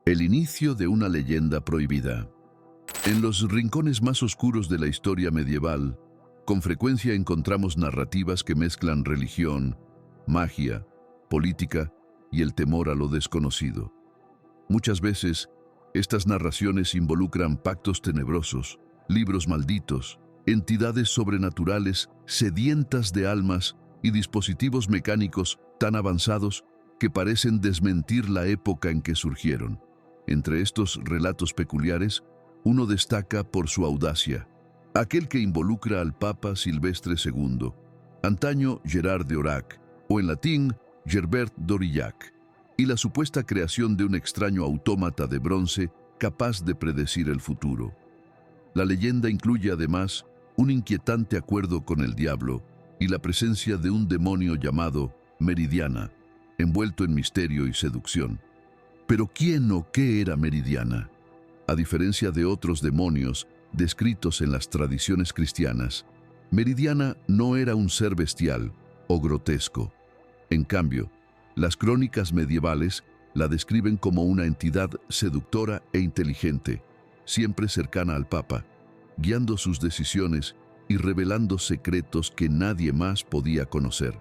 El inicio de una leyenda prohibida. En los rincones más oscuros de la historia medieval, con frecuencia encontramos narrativas que mezclan religión, magia, política y el temor a lo desconocido. Muchas veces, estas narraciones involucran pactos tenebrosos, libros malditos, entidades sobrenaturales sedientas de almas y dispositivos mecánicos tan avanzados que parecen desmentir la época en que surgieron. Entre estos relatos peculiares, uno destaca por su audacia, aquel que involucra al Papa Silvestre II, antaño Gerard de Aurillac, o en latín Gerbert d'Aurillac, y la supuesta creación de un extraño autómata de bronce capaz de predecir el futuro. La leyenda incluye además un inquietante acuerdo con el diablo y la presencia de un demonio llamado Meridiana, envuelto en misterio y seducción. Pero ¿quién o qué era Meridiana? A diferencia de otros demonios descritos en las tradiciones cristianas, Meridiana no era un ser bestial o grotesco. En cambio, las crónicas medievales la describen como una entidad seductora e inteligente, siempre cercana al Papa, guiando sus decisiones y revelando secretos que nadie más podía conocer.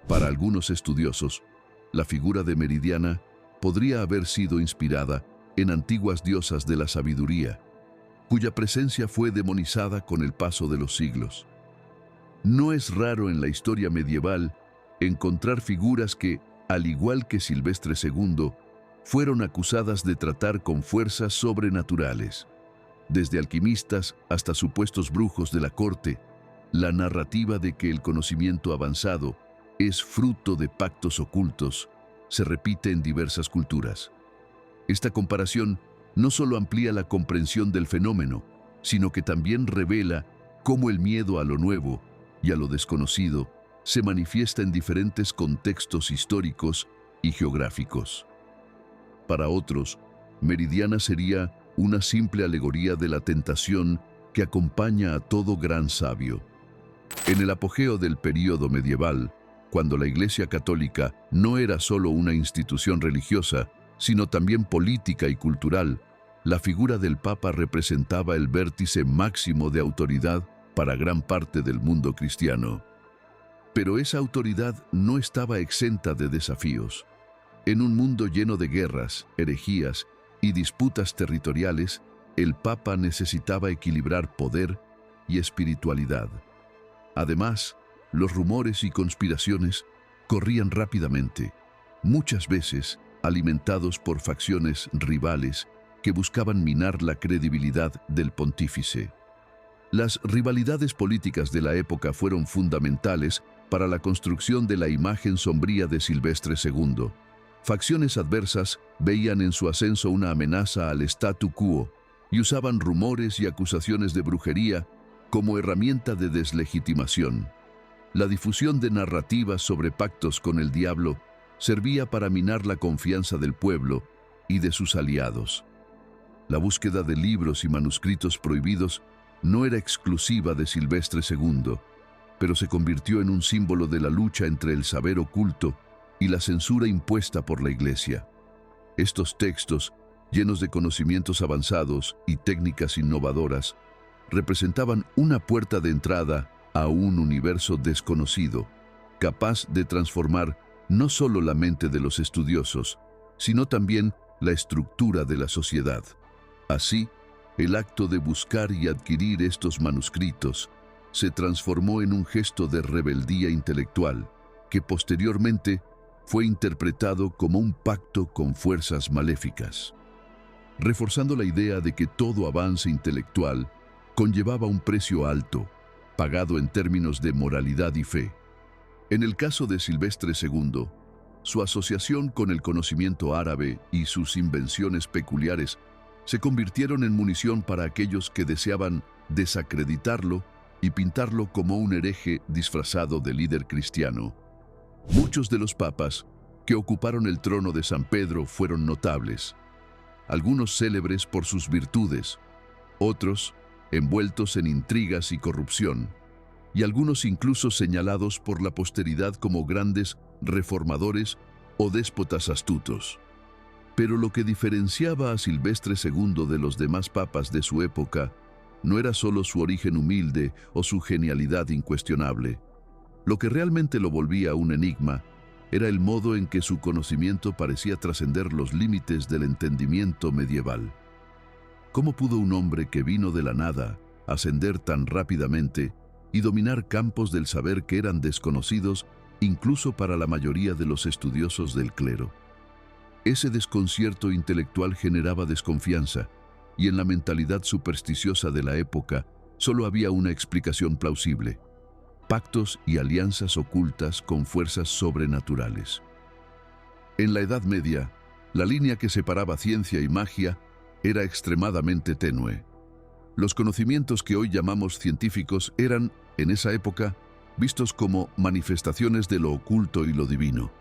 Para algunos estudiosos, la figura de Meridiana podría haber sido inspirada en antiguas diosas de la sabiduría, cuya presencia fue demonizada con el paso de los siglos. No es raro en la historia medieval encontrar figuras que, al igual que Silvestre II, fueron acusadas de tratar con fuerzas sobrenaturales. Desde alquimistas hasta supuestos brujos de la corte, la narrativa de que el conocimiento avanzado es fruto de pactos ocultos se repite en diversas culturas. Esta comparación no solo amplía la comprensión del fenómeno, sino que también revela cómo el miedo a lo nuevo y a lo desconocido se manifiesta en diferentes contextos históricos y geográficos. Para otros, Meridiana sería una simple alegoría de la tentación que acompaña a todo gran sabio. En el apogeo del período medieval, cuando la Iglesia Católica no era solo una institución religiosa, sino también política y cultural, la figura del Papa representaba el vértice máximo de autoridad para gran parte del mundo cristiano. Pero esa autoridad no estaba exenta de desafíos. En un mundo lleno de guerras, herejías y disputas territoriales, el Papa necesitaba equilibrar poder y espiritualidad. Además, los rumores y conspiraciones corrían rápidamente, muchas veces alimentados por facciones rivales que buscaban minar la credibilidad del pontífice. Las rivalidades políticas de la época fueron fundamentales para la construcción de la imagen sombría de Silvestre II. Facciones adversas veían en su ascenso una amenaza al statu quo y usaban rumores y acusaciones de brujería como herramienta de deslegitimación. La difusión de narrativas sobre pactos con el diablo servía para minar la confianza del pueblo y de sus aliados. La búsqueda de libros y manuscritos prohibidos no era exclusiva de Silvestre II, pero se convirtió en un símbolo de la lucha entre el saber oculto y la censura impuesta por la Iglesia. Estos textos, llenos de conocimientos avanzados y técnicas innovadoras, representaban una puerta de entrada a un universo desconocido, capaz de transformar no solo la mente de los estudiosos, sino también la estructura de la sociedad. Así, el acto de buscar y adquirir estos manuscritos se transformó en un gesto de rebeldía intelectual, que posteriormente fue interpretado como un pacto con fuerzas maléficas, reforzando la idea de que todo avance intelectual conllevaba un precio alto, pagado en términos de moralidad y fe. En el caso de Silvestre II, su asociación con el conocimiento árabe y sus invenciones peculiares se convirtieron en munición para aquellos que deseaban desacreditarlo y pintarlo como un hereje disfrazado de líder cristiano. Muchos de los papas que ocuparon el trono de San Pedro fueron notables, algunos célebres por sus virtudes, otros envueltos en intrigas y corrupción, y algunos incluso señalados por la posteridad como grandes reformadores o déspotas astutos. Pero lo que diferenciaba a Silvestre II de los demás papas de su época no era solo su origen humilde o su genialidad incuestionable. Lo que realmente lo volvía un enigma era el modo en que su conocimiento parecía trascender los límites del entendimiento medieval. ¿Cómo pudo un hombre que vino de la nada ascender tan rápidamente y dominar campos del saber que eran desconocidos incluso para la mayoría de los estudiosos del clero? Ese desconcierto intelectual generaba desconfianza, y en la mentalidad supersticiosa de la época solo había una explicación plausible: pactos y alianzas ocultas con fuerzas sobrenaturales. En la Edad Media, la línea que separaba ciencia y magia era extremadamente tenue. Los conocimientos que hoy llamamos científicos eran, en esa época, vistos como manifestaciones de lo oculto y lo divino.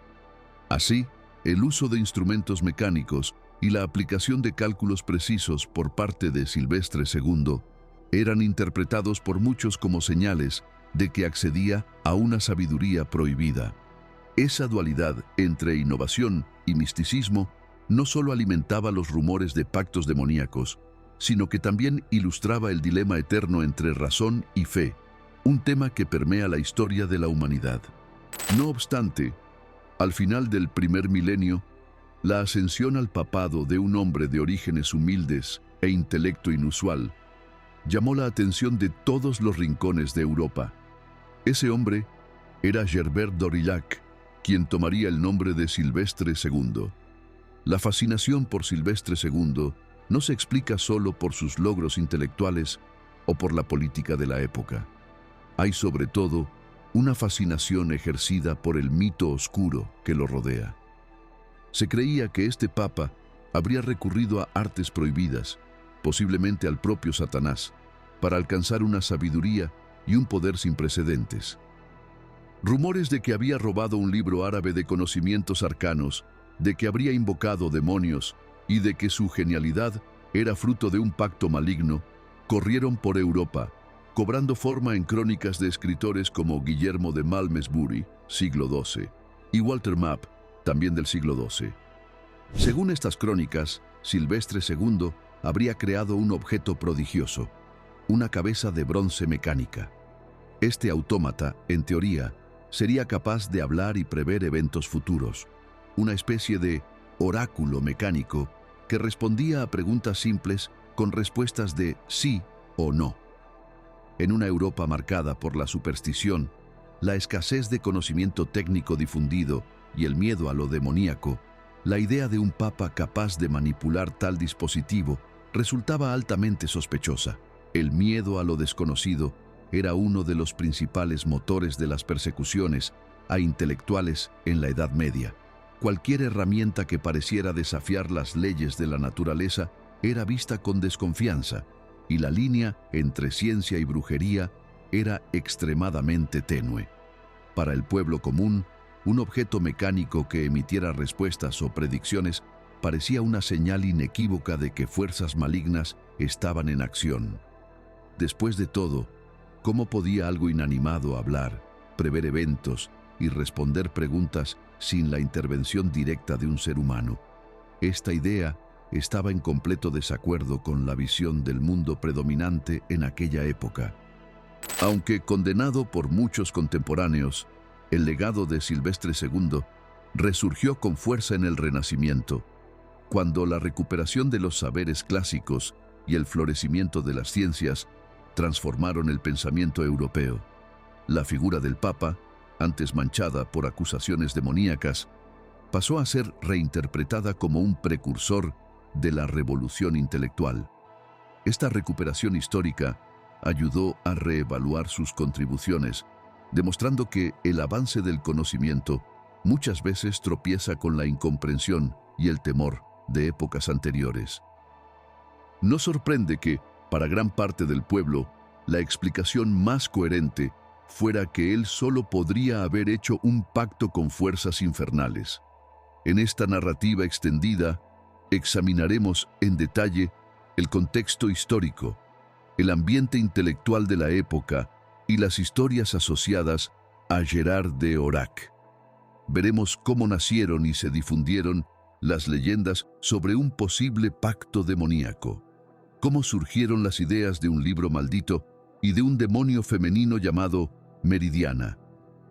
Así, el uso de instrumentos mecánicos y la aplicación de cálculos precisos por parte de Silvestre II eran interpretados por muchos como señales de que accedía a una sabiduría prohibida. Esa dualidad entre innovación y misticismo no solo alimentaba los rumores de pactos demoníacos, sino que también ilustraba el dilema eterno entre razón y fe, un tema que permea la historia de la humanidad. No obstante, al final del primer milenio, la ascensión al papado de un hombre de orígenes humildes e intelecto inusual llamó la atención de todos los rincones de Europa. Ese hombre era Gerbert d'Aurillac, quien tomaría el nombre de Silvestre II. La fascinación por Silvestre II no se explica solo por sus logros intelectuales o por la política de la época. Hay sobre todo una fascinación ejercida por el mito oscuro que lo rodea. Se creía que este papa habría recurrido a artes prohibidas, posiblemente al propio Satanás, para alcanzar una sabiduría y un poder sin precedentes. Rumores de que había robado un libro árabe de conocimientos arcanos, de que habría invocado demonios y de que su genialidad era fruto de un pacto maligno, corrieron por Europa, cobrando forma en crónicas de escritores como Guillermo de Malmesbury, siglo XII, y Walter Map, también del siglo XII. Según estas crónicas, Silvestre II habría creado un objeto prodigioso, una cabeza de bronce mecánica. Este autómata, en teoría, sería capaz de hablar y prever eventos futuros, una especie de oráculo mecánico que respondía a preguntas simples con respuestas de sí o no. En una Europa marcada por la superstición, la escasez de conocimiento técnico difundido y el miedo a lo demoníaco, la idea de un papa capaz de manipular tal dispositivo resultaba altamente sospechosa. El miedo a lo desconocido era uno de los principales motores de las persecuciones a intelectuales en la Edad Media. Cualquier herramienta que pareciera desafiar las leyes de la naturaleza era vista con desconfianza, y la línea entre ciencia y brujería era extremadamente tenue. Para el pueblo común, un objeto mecánico que emitiera respuestas o predicciones parecía una señal inequívoca de que fuerzas malignas estaban en acción. Después de todo, ¿cómo podía algo inanimado hablar, prever eventos y responder preguntas sin la intervención directa de un ser humano? Esta idea estaba en completo desacuerdo con la visión del mundo predominante en aquella época. Aunque condenado por muchos contemporáneos, el legado de Silvestre II resurgió con fuerza en el Renacimiento, cuando la recuperación de los saberes clásicos y el florecimiento de las ciencias transformaron el pensamiento europeo. La figura del Papa, antes manchada por acusaciones demoníacas, pasó a ser reinterpretada como un precursor de la revolución intelectual. Esta recuperación histórica ayudó a reevaluar sus contribuciones, demostrando que el avance del conocimiento muchas veces tropieza con la incomprensión y el temor de épocas anteriores. No sorprende que, para gran parte del pueblo, la explicación más coherente fuera que él solo podría haber hecho un pacto con fuerzas infernales. En esta narrativa extendida, examinaremos en detalle el contexto histórico, el ambiente intelectual de la época y las historias asociadas a Gerard d'Aurillac. Veremos cómo nacieron y se difundieron las leyendas sobre un posible pacto demoníaco, cómo surgieron las ideas de un libro maldito y de un demonio femenino llamado Meridiana,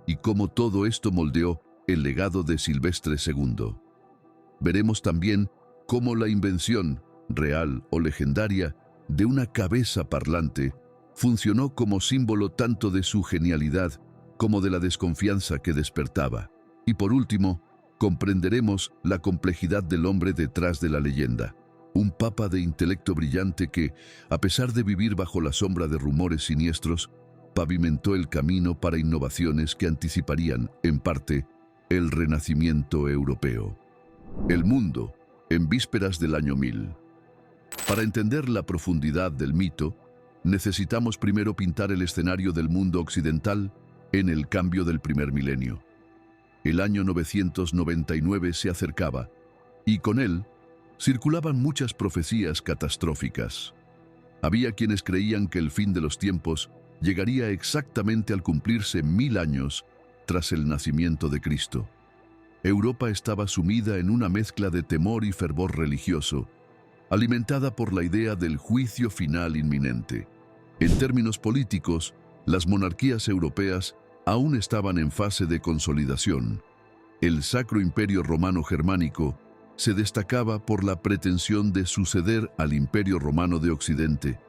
y cómo todo esto moldeó el legado de Silvestre II. Veremos también cómo la invención, real o legendaria, de una cabeza parlante funcionó como símbolo tanto de su genialidad como de la desconfianza que despertaba. Y por último, comprenderemos la complejidad del hombre detrás de la leyenda. Un papa de intelecto brillante que, a pesar de vivir bajo la sombra de rumores siniestros, pavimentó el camino para innovaciones que anticiparían, en parte, el renacimiento europeo. El mundo, en vísperas del año 1000. Para entender la profundidad del mito, necesitamos primero pintar el escenario del mundo occidental en el cambio del primer milenio. El año 999 se acercaba, y con él circulaban muchas profecías catastróficas. Había quienes creían que el fin de los tiempos llegaría exactamente al cumplirse 1000 años tras el nacimiento de Cristo. Europa estaba sumida en una mezcla de temor y fervor religioso, alimentada por la idea del juicio final inminente. En términos políticos, las monarquías europeas aún estaban en fase de consolidación. El Sacro Imperio Romano Germánico se destacaba por la pretensión de suceder al Imperio Romano de Occidente,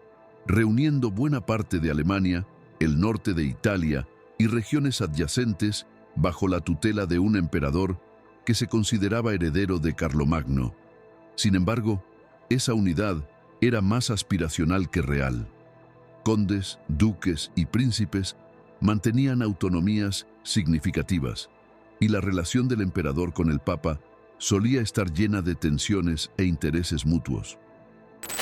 reuniendo buena parte de Alemania, el norte de Italia y regiones adyacentes bajo la tutela de un emperador que se consideraba heredero de Carlomagno. Sin embargo, esa unidad era más aspiracional que real. Condes, duques y príncipes mantenían autonomías significativas, y la relación del emperador con el papa solía estar llena de tensiones e intereses mutuos.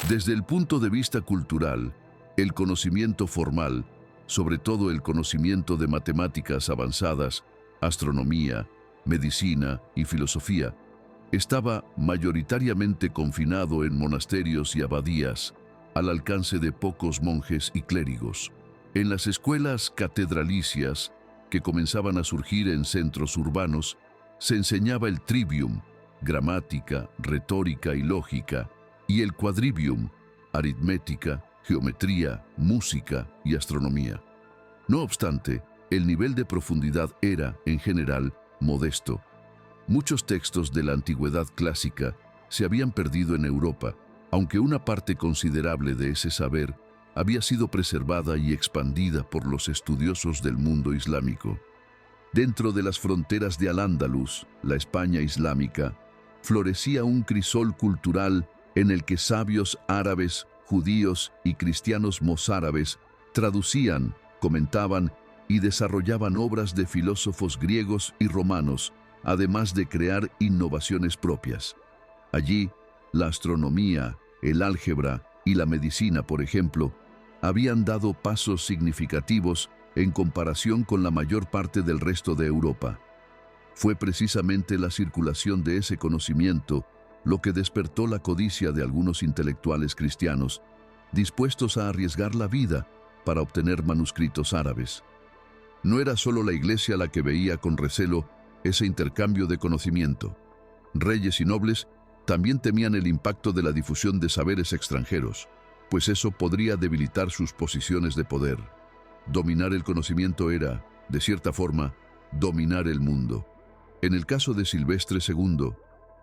Desde el punto de vista cultural, el conocimiento formal, sobre todo el conocimiento de matemáticas avanzadas, astronomía, medicina y filosofía, estaba mayoritariamente confinado en monasterios y abadías, al alcance de pocos monjes y clérigos. En las escuelas catedralicias, que comenzaban a surgir en centros urbanos, se enseñaba el trivium, gramática, retórica y lógica, y el quadrivium, aritmética, geometría, música y astronomía. No obstante, el nivel de profundidad era, en general, modesto. Muchos textos de la antigüedad clásica se habían perdido en Europa, aunque una parte considerable de ese saber había sido preservada y expandida por los estudiosos del mundo islámico. Dentro de las fronteras de Al-Ándalus, la España islámica, florecía un crisol cultural en el que sabios árabes, judíos y cristianos mozárabes traducían, comentaban y desarrollaban obras de filósofos griegos y romanos, además de crear innovaciones propias. Allí, la astronomía, el álgebra y la medicina, por ejemplo, habían dado pasos significativos en comparación con la mayor parte del resto de Europa. Fue precisamente la circulación de ese conocimiento lo que despertó la codicia de algunos intelectuales cristianos, dispuestos a arriesgar la vida para obtener manuscritos árabes. No era solo la Iglesia la que veía con recelo ese intercambio de conocimiento. Reyes y nobles también temían el impacto de la difusión de saberes extranjeros, pues eso podría debilitar sus posiciones de poder. Dominar el conocimiento era, de cierta forma, dominar el mundo. En el caso de Silvestre II,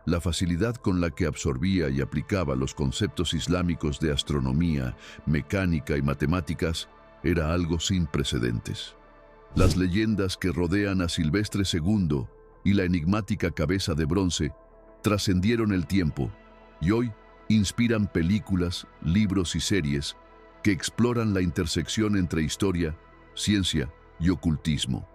la facilidad con la que absorbía y aplicaba los conceptos islámicos de astronomía, mecánica y matemáticas era algo sin precedentes. Las leyendas que rodean a Silvestre II y la enigmática cabeza de bronce trascendieron el tiempo y hoy inspiran películas, libros y series que exploran la intersección entre historia, ciencia y ocultismo.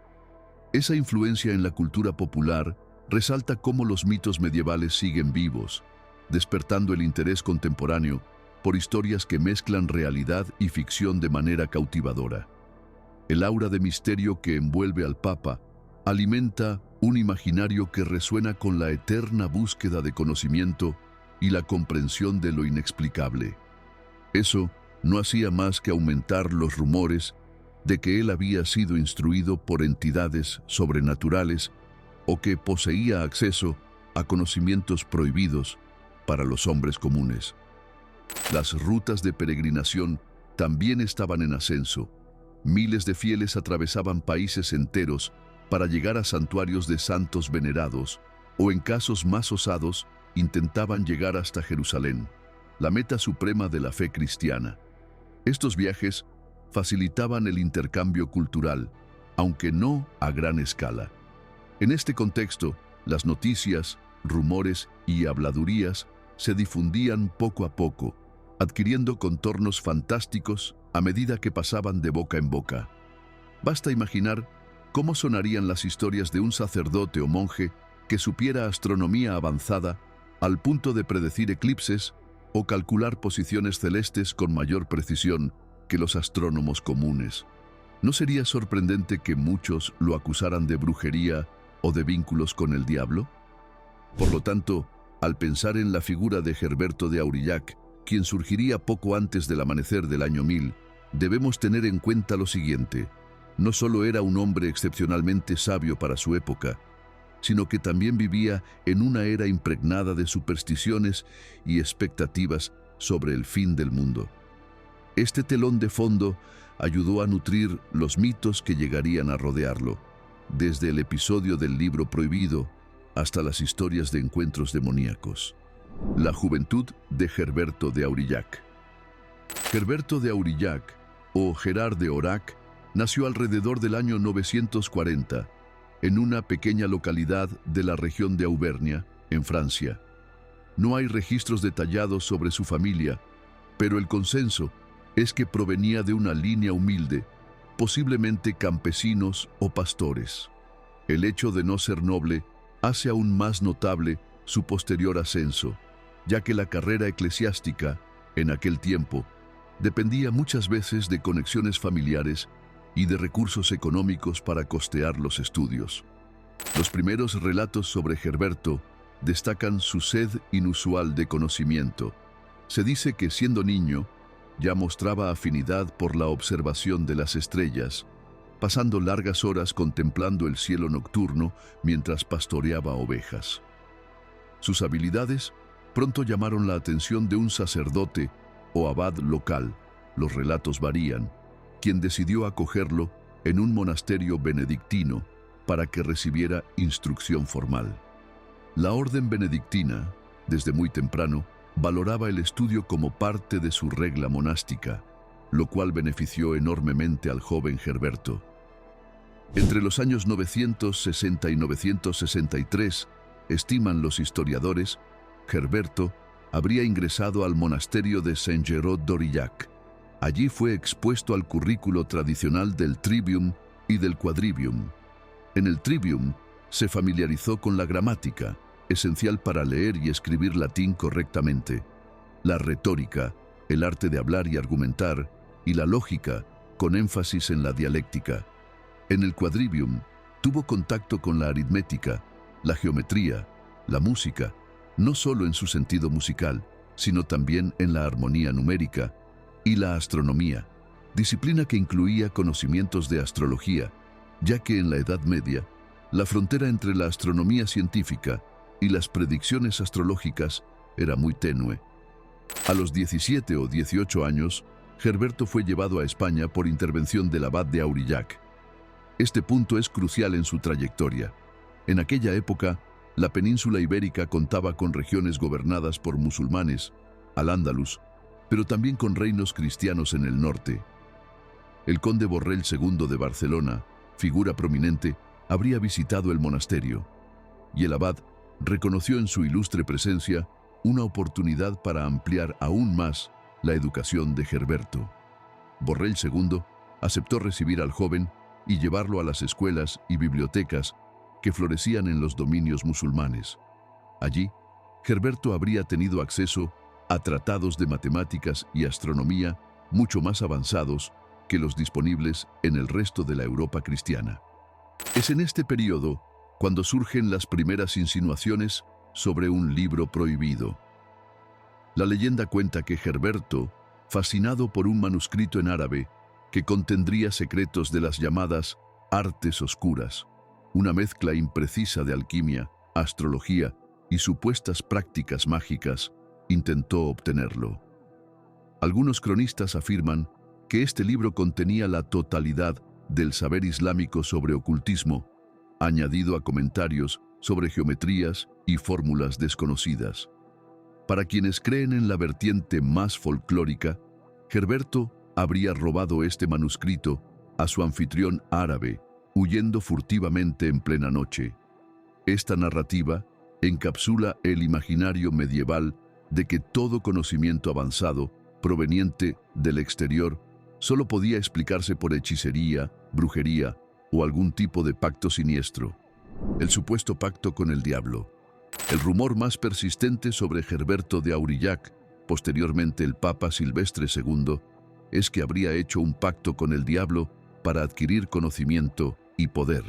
Esa influencia en la cultura popular resalta cómo los mitos medievales siguen vivos, despertando el interés contemporáneo por historias que mezclan realidad y ficción de manera cautivadora. El aura de misterio que envuelve al Papa alimenta un imaginario que resuena con la eterna búsqueda de conocimiento y la comprensión de lo inexplicable. Eso no hacía más que aumentar los rumores de que él había sido instruido por entidades sobrenaturales o que poseía acceso a conocimientos prohibidos para los hombres comunes. Las rutas de peregrinación también estaban en ascenso. Miles de fieles atravesaban países enteros para llegar a santuarios de santos venerados, o en casos más osados, intentaban llegar hasta Jerusalén, la meta suprema de la fe cristiana. Estos viajes facilitaban el intercambio cultural, aunque no a gran escala. En este contexto, las noticias, rumores y habladurías se difundían poco a poco, adquiriendo contornos fantásticos a medida que pasaban de boca en boca. Basta imaginar cómo sonarían las historias de un sacerdote o monje que supiera astronomía avanzada al punto de predecir eclipses o calcular posiciones celestes con mayor precisión que los astrónomos comunes. ¿No sería sorprendente que muchos lo acusaran de brujería o de vínculos con el diablo? Por lo tanto, al pensar en la figura de Gerberto de Aurillac, quien surgiría poco antes del amanecer del año 1000, debemos tener en cuenta lo siguiente: no solo era un hombre excepcionalmente sabio para su época, sino que también vivía en una era impregnada de supersticiones y expectativas sobre el fin del mundo. Este telón de fondo ayudó a nutrir los mitos que llegarían a rodearlo, desde el episodio del libro prohibido hasta las historias de encuentros demoníacos. La juventud de Gerberto de Aurillac. Gerberto de Aurillac, o Gerard de Aurillac, nació alrededor del año 940, en una pequeña localidad de la región de Auvernia, en Francia. No hay registros detallados sobre su familia, pero el consenso es que provenía de una línea humilde, posiblemente campesinos o pastores. El hecho de no ser noble hace aún más notable su posterior ascenso, ya que la carrera eclesiástica, en aquel tiempo, dependía muchas veces de conexiones familiares y de recursos económicos para costear los estudios. Los primeros relatos sobre Gerberto destacan su sed inusual de conocimiento. Se dice que siendo niño, ya mostraba afinidad por la observación de las estrellas, pasando largas horas contemplando el cielo nocturno mientras pastoreaba ovejas. Sus habilidades pronto llamaron la atención de un sacerdote o abad local, los relatos varían, quien decidió acogerlo en un monasterio benedictino para que recibiera instrucción formal. La orden benedictina, desde muy temprano, valoraba el estudio como parte de su regla monástica, lo cual benefició enormemente al joven Gerberto. Entre los años 960 y 963, estiman los historiadores, Gerberto habría ingresado al monasterio de Saint-Géraud d'Aurillac. Allí fue expuesto al currículo tradicional del Trivium y del Quadrivium. En el Trivium se familiarizó con la gramática, esencial para leer y escribir latín correctamente, la retórica, el arte de hablar y argumentar, y la lógica, con énfasis en la dialéctica. En el Quadrivium tuvo contacto con la aritmética, la geometría, la música, no solo en su sentido musical, sino también en la armonía numérica, y la astronomía, disciplina que incluía conocimientos de astrología, ya que en la Edad Media, la frontera entre la astronomía científica y las predicciones astrológicas era muy tenue. A los 17 o 18 años, Gerberto fue llevado a España por intervención del abad de Aurillac. Este punto es crucial en su trayectoria. En aquella época, la península ibérica contaba con regiones gobernadas por musulmanes, al-Ándalus, pero también con reinos cristianos en el norte. El conde Borrell II de Barcelona, figura prominente, habría visitado el monasterio, y el abad reconoció en su ilustre presencia una oportunidad para ampliar aún más la educación de Gerberto. Borrell II aceptó recibir al joven y llevarlo a las escuelas y bibliotecas que florecían en los dominios musulmanes. Allí, Gerberto habría tenido acceso a tratados de matemáticas y astronomía mucho más avanzados que los disponibles en el resto de la Europa cristiana. Es en este periodo cuando surgen las primeras insinuaciones sobre un libro prohibido. La leyenda cuenta que Gerberto, fascinado por un manuscrito en árabe que contendría secretos de las llamadas artes oscuras, una mezcla imprecisa de alquimia, astrología y supuestas prácticas mágicas, intentó obtenerlo. Algunos cronistas afirman que este libro contenía la totalidad del saber islámico sobre ocultismo, añadido a comentarios sobre geometrías y fórmulas desconocidas. Para quienes creen en la vertiente más folclórica, Herberto habría robado este manuscrito a su anfitrión árabe, huyendo furtivamente en plena noche. Esta narrativa encapsula el imaginario medieval de que todo conocimiento avanzado, proveniente del exterior, solo podía explicarse por hechicería, brujería o algún tipo de pacto siniestro. El supuesto pacto con el diablo. El rumor más persistente sobre Herberto de Aurillac, posteriormente el Papa Silvestre II, es que habría hecho un pacto con el diablo para adquirir conocimiento y poder.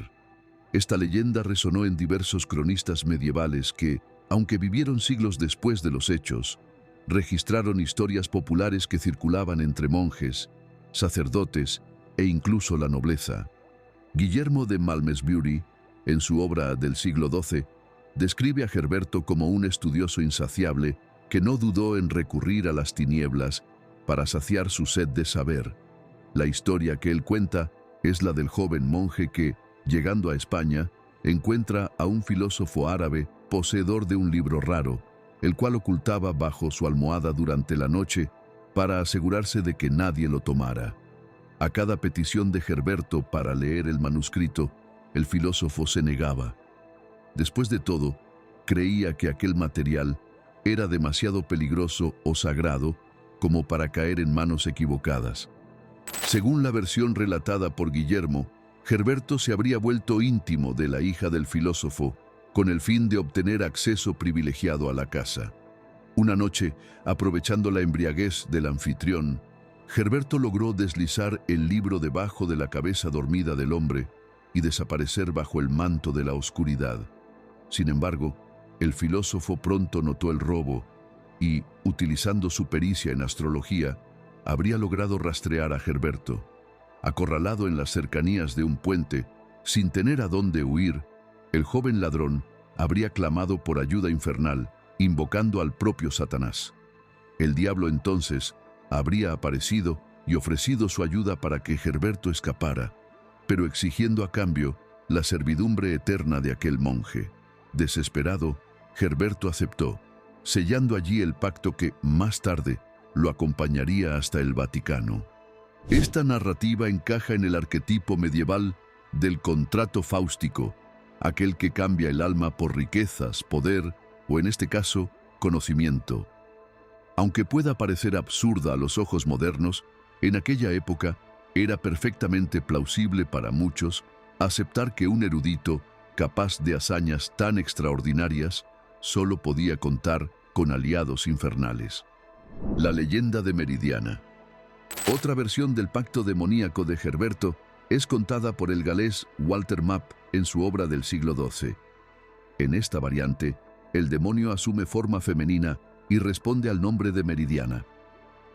Esta leyenda resonó en diversos cronistas medievales que, aunque vivieron siglos después de los hechos, registraron historias populares que circulaban entre monjes, sacerdotes e incluso la nobleza. Guillermo de Malmesbury, en su obra del siglo XII, describe a Herberto como un estudioso insaciable que no dudó en recurrir a las tinieblas para saciar su sed de saber. La historia que él cuenta es la del joven monje que, llegando a España, encuentra a un filósofo árabe poseedor de un libro raro, el cual ocultaba bajo su almohada durante la noche para asegurarse de que nadie lo tomara. A cada petición de Herberto para leer el manuscrito, el filósofo se negaba. Después de todo, creía que aquel material era demasiado peligroso o sagrado como para caer en manos equivocadas. Según la versión relatada por Guillermo, Herberto se habría vuelto íntimo de la hija del filósofo con el fin de obtener acceso privilegiado a la casa. Una noche, aprovechando la embriaguez del anfitrión, Herberto logró deslizar el libro debajo de la cabeza dormida del hombre y desaparecer bajo el manto de la oscuridad. Sin embargo, el filósofo pronto notó el robo y, utilizando su pericia en astrología, habría logrado rastrear a Herberto. Acorralado en las cercanías de un puente, sin tener a dónde huir, el joven ladrón habría clamado por ayuda infernal, invocando al propio Satanás. El diablo entonces habría aparecido y ofrecido su ayuda para que Herberto escapara, pero exigiendo a cambio la servidumbre eterna de aquel monje. Desesperado, Herberto aceptó, sellando allí el pacto que, más tarde, lo acompañaría hasta el Vaticano. Esta narrativa encaja en el arquetipo medieval del contrato fáustico, aquel que cambia el alma por riquezas, poder o, en este caso, conocimiento. Aunque pueda parecer absurda a los ojos modernos, en aquella época era perfectamente plausible para muchos aceptar que un erudito capaz de hazañas tan extraordinarias solo podía contar con aliados infernales. La leyenda de Meridiana. Otra versión del pacto demoníaco de Herberto es contada por el galés Walter Map en su obra del siglo XII. En esta variante, el demonio asume forma femenina y responde al nombre de Meridiana.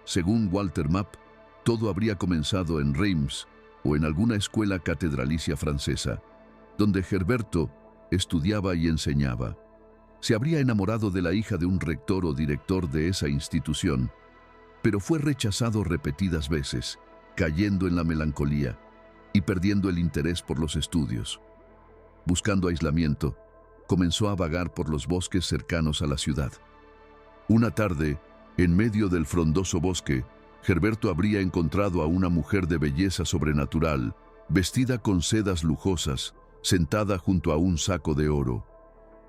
Según Walter Map, todo habría comenzado en Reims o en alguna escuela catedralicia francesa, donde Herberto estudiaba y enseñaba. Se habría enamorado de la hija de un rector o director de esa institución, pero fue rechazado repetidas veces, cayendo en la melancolía y perdiendo el interés por los estudios. Buscando aislamiento, comenzó a vagar por los bosques cercanos a la ciudad. Una tarde, en medio del frondoso bosque, Herberto habría encontrado a una mujer de belleza sobrenatural, vestida con sedas lujosas, sentada junto a un saco de oro.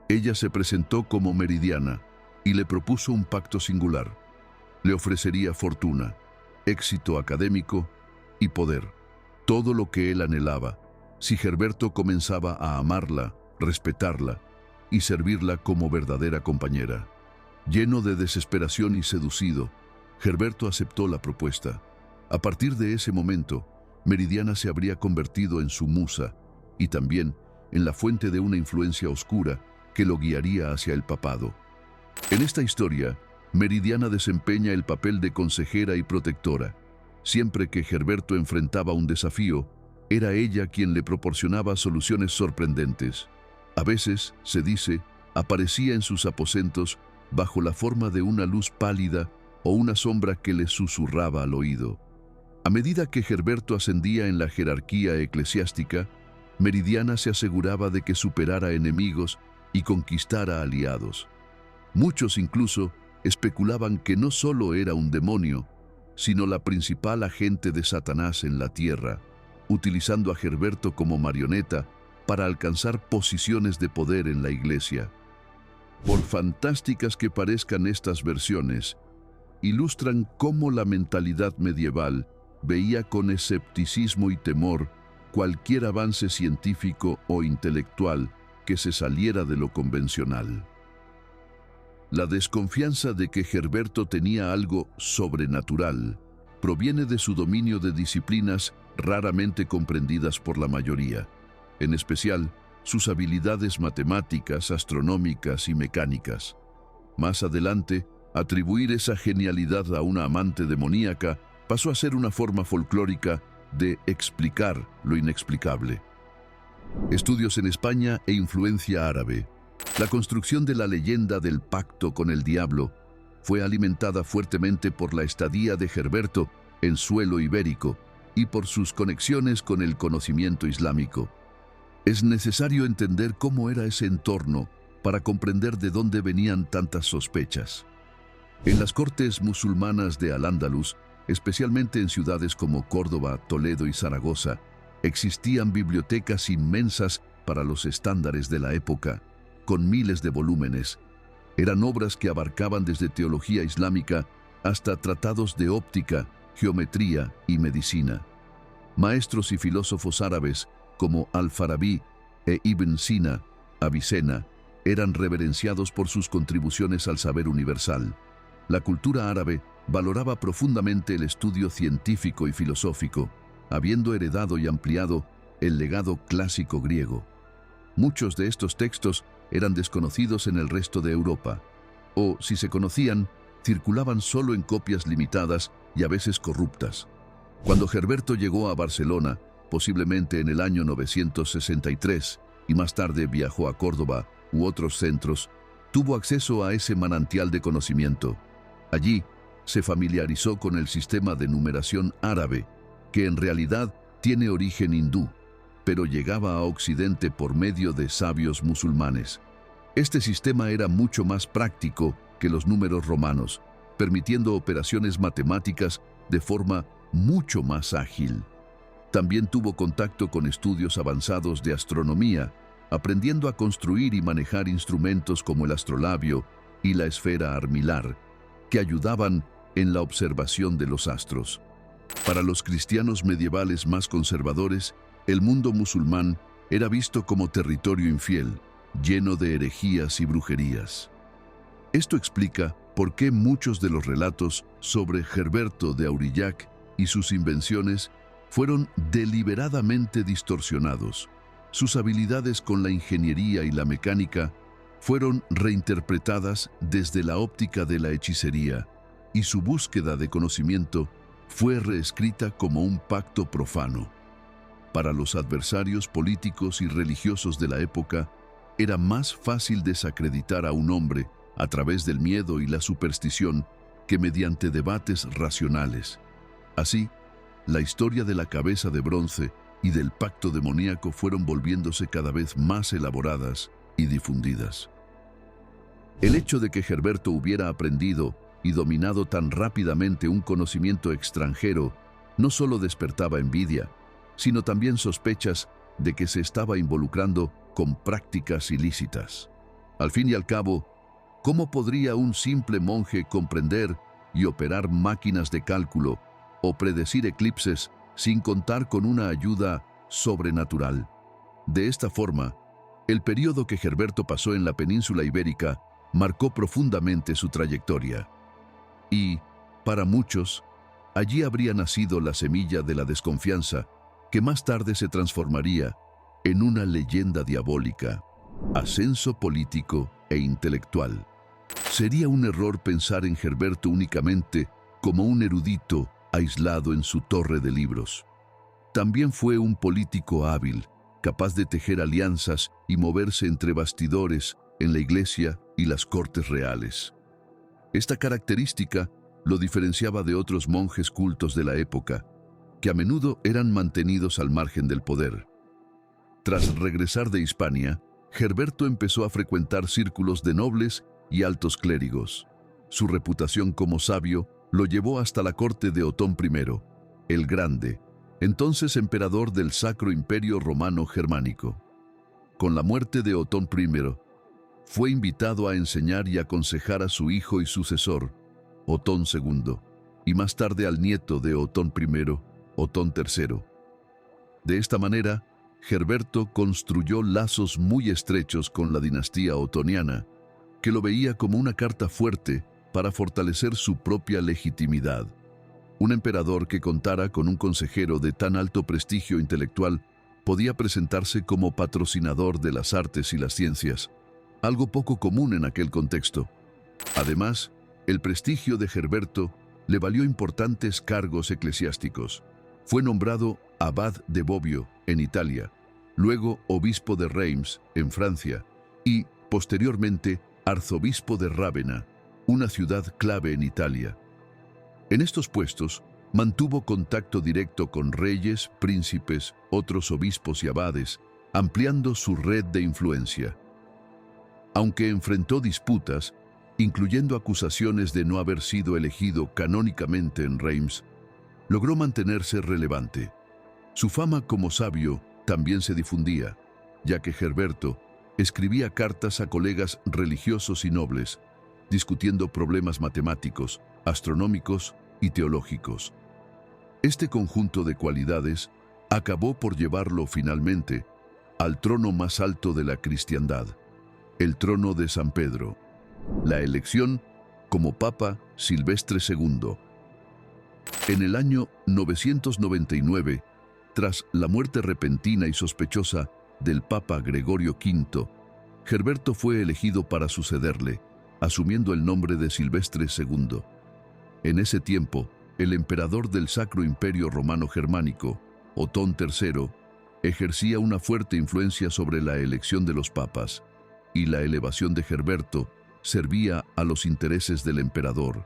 Ella se presentó como Meridiana y le propuso un pacto singular. Le ofrecería fortuna, éxito académico y poder, todo lo que él anhelaba, si Herberto comenzaba a amarla, respetarla y servirla como verdadera compañera. Lleno de desesperación y seducido, Herberto aceptó la propuesta. A partir de ese momento, Meridiana se habría convertido en su musa y también en la fuente de una influencia oscura que lo guiaría hacia el papado. En esta historia, Meridiana desempeña el papel de consejera y protectora. Siempre que Herberto enfrentaba un desafío, era ella quien le proporcionaba soluciones sorprendentes. A veces, se dice, aparecía en sus aposentos bajo la forma de una luz pálida o una sombra que le susurraba al oído. A medida que Gerberto ascendía en la jerarquía eclesiástica, Meridiana se aseguraba de que superara enemigos y conquistara aliados. Muchos incluso especulaban que no solo era un demonio, sino la principal agente de Satanás en la tierra, utilizando a Gerberto como marioneta para alcanzar posiciones de poder en la iglesia. Por fantásticas que parezcan estas versiones, ilustran cómo la mentalidad medieval veía con escepticismo y temor cualquier avance científico o intelectual que se saliera de lo convencional. La desconfianza de que Gerberto tenía algo sobrenatural proviene de su dominio de disciplinas raramente comprendidas por la mayoría, en especial sus habilidades matemáticas, astronómicas y mecánicas. Más adelante, atribuir esa genialidad a una amante demoníaca pasó a ser una forma folclórica de explicar lo inexplicable. Estudios en España e influencia árabe. La construcción de la leyenda del pacto con el diablo fue alimentada fuertemente por la estadía de Gerberto en suelo ibérico y por sus conexiones con el conocimiento islámico. Es necesario entender cómo era ese entorno para comprender de dónde venían tantas sospechas. En las cortes musulmanas de Al-Ándalus, especialmente en ciudades como Córdoba, Toledo y Zaragoza, existían bibliotecas inmensas para los estándares de la época, con miles de volúmenes. Eran obras que abarcaban desde teología islámica hasta tratados de óptica, geometría y medicina. Maestros y filósofos árabes como Al-Farabi e Ibn Sina, Avicena, eran reverenciados por sus contribuciones al saber universal. La cultura árabe valoraba profundamente el estudio científico y filosófico, habiendo heredado y ampliado el legado clásico griego. Muchos de estos textos eran desconocidos en el resto de Europa, o, si se conocían, circulaban solo en copias limitadas y a veces corruptas. Cuando Gerberto llegó a Barcelona, posiblemente en el año 963, y más tarde viajó a Córdoba u otros centros, tuvo acceso a ese manantial de conocimiento. Allí, se familiarizó con el sistema de numeración árabe, que en realidad tiene origen hindú, pero llegaba a Occidente por medio de sabios musulmanes. Este sistema era mucho más práctico que los números romanos, permitiendo operaciones matemáticas de forma mucho más ágil. También tuvo contacto con estudios avanzados de astronomía, aprendiendo a construir y manejar instrumentos como el astrolabio y la esfera armilar, que ayudaban en la observación de los astros. Para los cristianos medievales más conservadores, el mundo musulmán era visto como territorio infiel, lleno de herejías y brujerías. Esto explica por qué muchos de los relatos sobre Gerberto de Aurillac y sus invenciones fueron deliberadamente distorsionados. Sus habilidades con la ingeniería y la mecánica fueron reinterpretadas desde la óptica de la hechicería, y su búsqueda de conocimiento fue reescrita como un pacto profano. Para los adversarios políticos y religiosos de la época, era más fácil desacreditar a un hombre a través del miedo y la superstición que mediante debates racionales. Así, la historia de la cabeza de bronce y del pacto demoníaco fueron volviéndose cada vez más elaboradas y difundidas. El hecho de que Gerberto hubiera aprendido y dominado tan rápidamente un conocimiento extranjero no solo despertaba envidia, sino también sospechas de que se estaba involucrando con prácticas ilícitas. Al fin y al cabo, ¿cómo podría un simple monje comprender y operar máquinas de cálculo o predecir eclipses sin contar con una ayuda sobrenatural? De esta forma, el periodo que Gerberto pasó en la península ibérica marcó profundamente su trayectoria. Y, para muchos, allí habría nacido la semilla de la desconfianza, que más tarde se transformaría en una leyenda diabólica, ascenso político e intelectual. Sería un error pensar en Gerberto únicamente como un erudito aislado en su torre de libros. También fue un político hábil, capaz de tejer alianzas y moverse entre bastidores en la iglesia y las cortes reales. Esta característica lo diferenciaba de otros monjes cultos de la época, que a menudo eran mantenidos al margen del poder. Tras regresar de Hispania, Gerberto empezó a frecuentar círculos de nobles y altos clérigos. Su reputación como sabio lo llevó hasta la corte de Otón I, el Grande, entonces emperador del Sacro Imperio Romano Germánico. Con la muerte de Otón I, fue invitado a enseñar y aconsejar a su hijo y sucesor, Otón II, y más tarde al nieto de Otón I, Otón III. De esta manera, Gerberto construyó lazos muy estrechos con la dinastía otoniana, que lo veía como una carta fuerte para fortalecer su propia legitimidad. Un emperador que contara con un consejero de tan alto prestigio intelectual podía presentarse como patrocinador de las artes y las ciencias, algo poco común en aquel contexto. Además, el prestigio de Gerberto le valió importantes cargos eclesiásticos. Fue nombrado abad de Bobbio, en Italia, luego obispo de Reims, en Francia, y, posteriormente, arzobispo de Rávena, una ciudad clave en Italia. En estos puestos, mantuvo contacto directo con reyes, príncipes, otros obispos y abades, ampliando su red de influencia. Aunque enfrentó disputas, incluyendo acusaciones de no haber sido elegido canónicamente en Reims, logró mantenerse relevante. Su fama como sabio también se difundía, ya que Gerberto escribía cartas a colegas religiosos y nobles, discutiendo problemas matemáticos, astronómicos y teológicos. Este conjunto de cualidades acabó por llevarlo finalmente al trono más alto de la cristiandad, el trono de San Pedro. La elección como Papa Silvestre II. En el año 999, tras la muerte repentina y sospechosa del Papa Gregorio V, Gerberto fue elegido para sucederle, asumiendo el nombre de Silvestre II. En ese tiempo, el emperador del Sacro Imperio Romano Germánico, Otón III, ejercía una fuerte influencia sobre la elección de los papas, y la elevación de Gerberto servía a los intereses del emperador.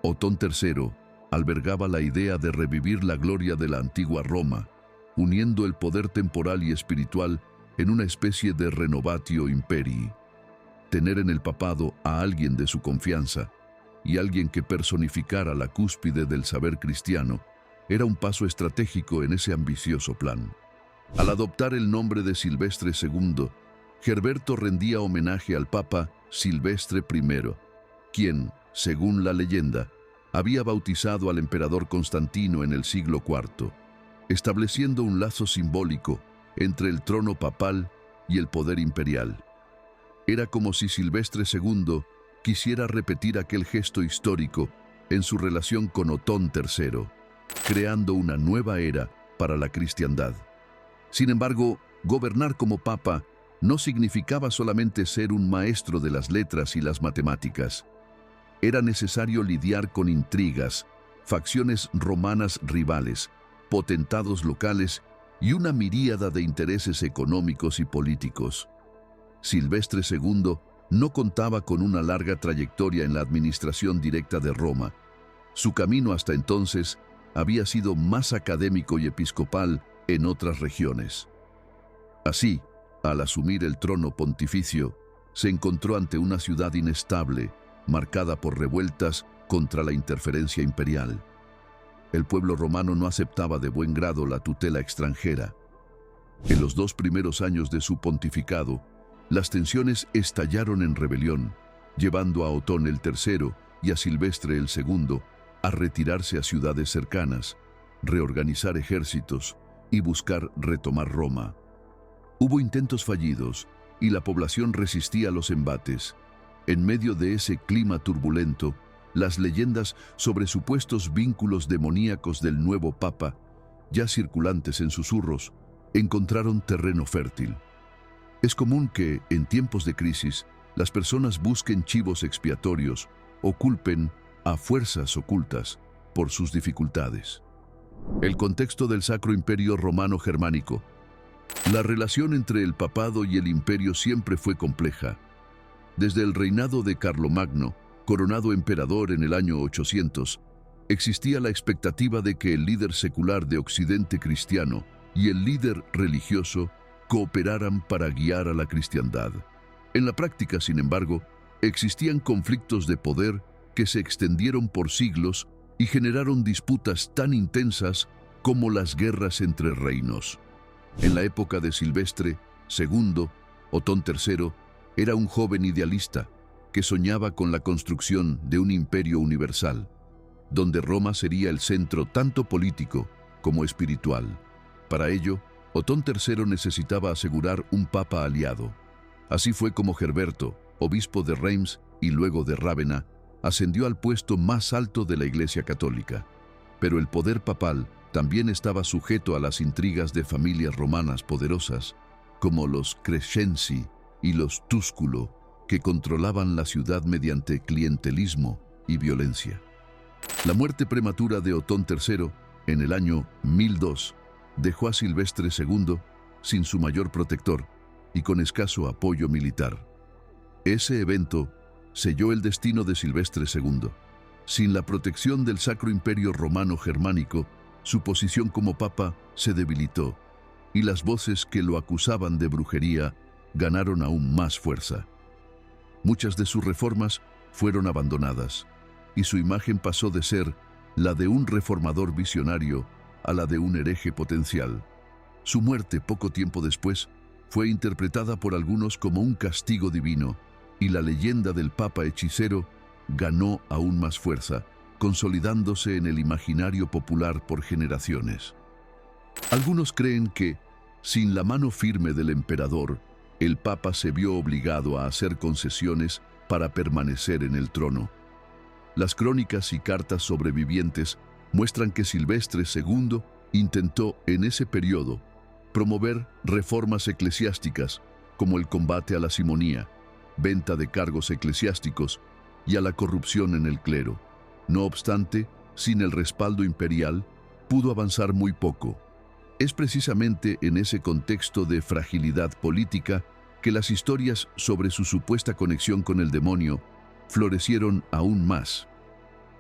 Otón III albergaba la idea de revivir la gloria de la antigua Roma, uniendo el poder temporal y espiritual en una especie de renovatio imperii. Tener en el papado a alguien de su confianza y alguien que personificara la cúspide del saber cristiano era un paso estratégico en ese ambicioso plan. Al adoptar el nombre de Silvestre II, Gerberto rendía homenaje al Papa Silvestre I, quien, según la leyenda, había bautizado al emperador Constantino en el siglo IV, estableciendo un lazo simbólico entre el trono papal y el poder imperial. Era como si Silvestre II quisiera repetir aquel gesto histórico en su relación con Otón III, creando una nueva era para la cristiandad. Sin embargo, gobernar como papa no significaba solamente ser un maestro de las letras y las matemáticas. Era necesario lidiar con intrigas, facciones romanas rivales, potentados locales y una miríada de intereses económicos y políticos. Silvestre II no contaba con una larga trayectoria en la administración directa de Roma. Su camino hasta entonces había sido más académico y episcopal en otras regiones. Así, al asumir el trono pontificio, se encontró ante una ciudad inestable, marcada por revueltas contra la interferencia imperial. El pueblo romano no aceptaba de buen grado la tutela extranjera. En los 2 primeros años de su pontificado, las tensiones estallaron en rebelión, llevando a Otón el III y a Silvestre el II a retirarse a ciudades cercanas, reorganizar ejércitos y buscar retomar Roma. Hubo intentos fallidos y la población resistía los embates. En medio de ese clima turbulento, las leyendas sobre supuestos vínculos demoníacos del nuevo papa, ya circulantes en susurros, encontraron terreno fértil. Es común que, en tiempos de crisis, las personas busquen chivos expiatorios o culpen a fuerzas ocultas por sus dificultades. El contexto del Sacro Imperio Romano Germánico. La relación entre el papado y el imperio siempre fue compleja, Desde el reinado de Carlomagno, coronado emperador en el año 800, existía la expectativa de que el líder secular de Occidente cristiano y el líder religioso cooperaran para guiar a la cristiandad. En la práctica, sin embargo, existían conflictos de poder que se extendieron por siglos y generaron disputas tan intensas como las guerras entre reinos. En la época de Silvestre II, Otón III era un joven idealista que soñaba con la construcción de un imperio universal, donde Roma sería el centro tanto político como espiritual. Para ello, Otón III necesitaba asegurar un papa aliado. Así fue como Gerberto, obispo de Reims y luego de Rávena, ascendió al puesto más alto de la Iglesia Católica. Pero el poder papal también estaba sujeto a las intrigas de familias romanas poderosas, como los Crescenzi y los Túsculo, que controlaban la ciudad mediante clientelismo y violencia. La muerte prematura de Otón III, en el año 1002, dejó a Silvestre II sin su mayor protector y con escaso apoyo militar. Ese evento selló el destino de Silvestre II. Sin la protección del Sacro Imperio Romano Germánico, su posición como papa se debilitó y las voces que lo acusaban de brujería ganaron aún más fuerza. Muchas de sus reformas fueron abandonadas y su imagen pasó de ser la de un reformador visionario a la de un hereje potencial. Su muerte poco tiempo después fue interpretada por algunos como un castigo divino y la leyenda del Papa hechicero ganó aún más fuerza, consolidándose en el imaginario popular por generaciones. Algunos creen que, sin la mano firme del emperador, el Papa se vio obligado a hacer concesiones para permanecer en el trono. Las crónicas y cartas sobrevivientes muestran que Silvestre II intentó, en ese periodo, promover reformas eclesiásticas como el combate a la simonía, venta de cargos eclesiásticos y a la corrupción en el clero. No obstante, sin el respaldo imperial, pudo avanzar muy poco. Es precisamente en ese contexto de fragilidad política que las historias sobre su supuesta conexión con el demonio florecieron aún más.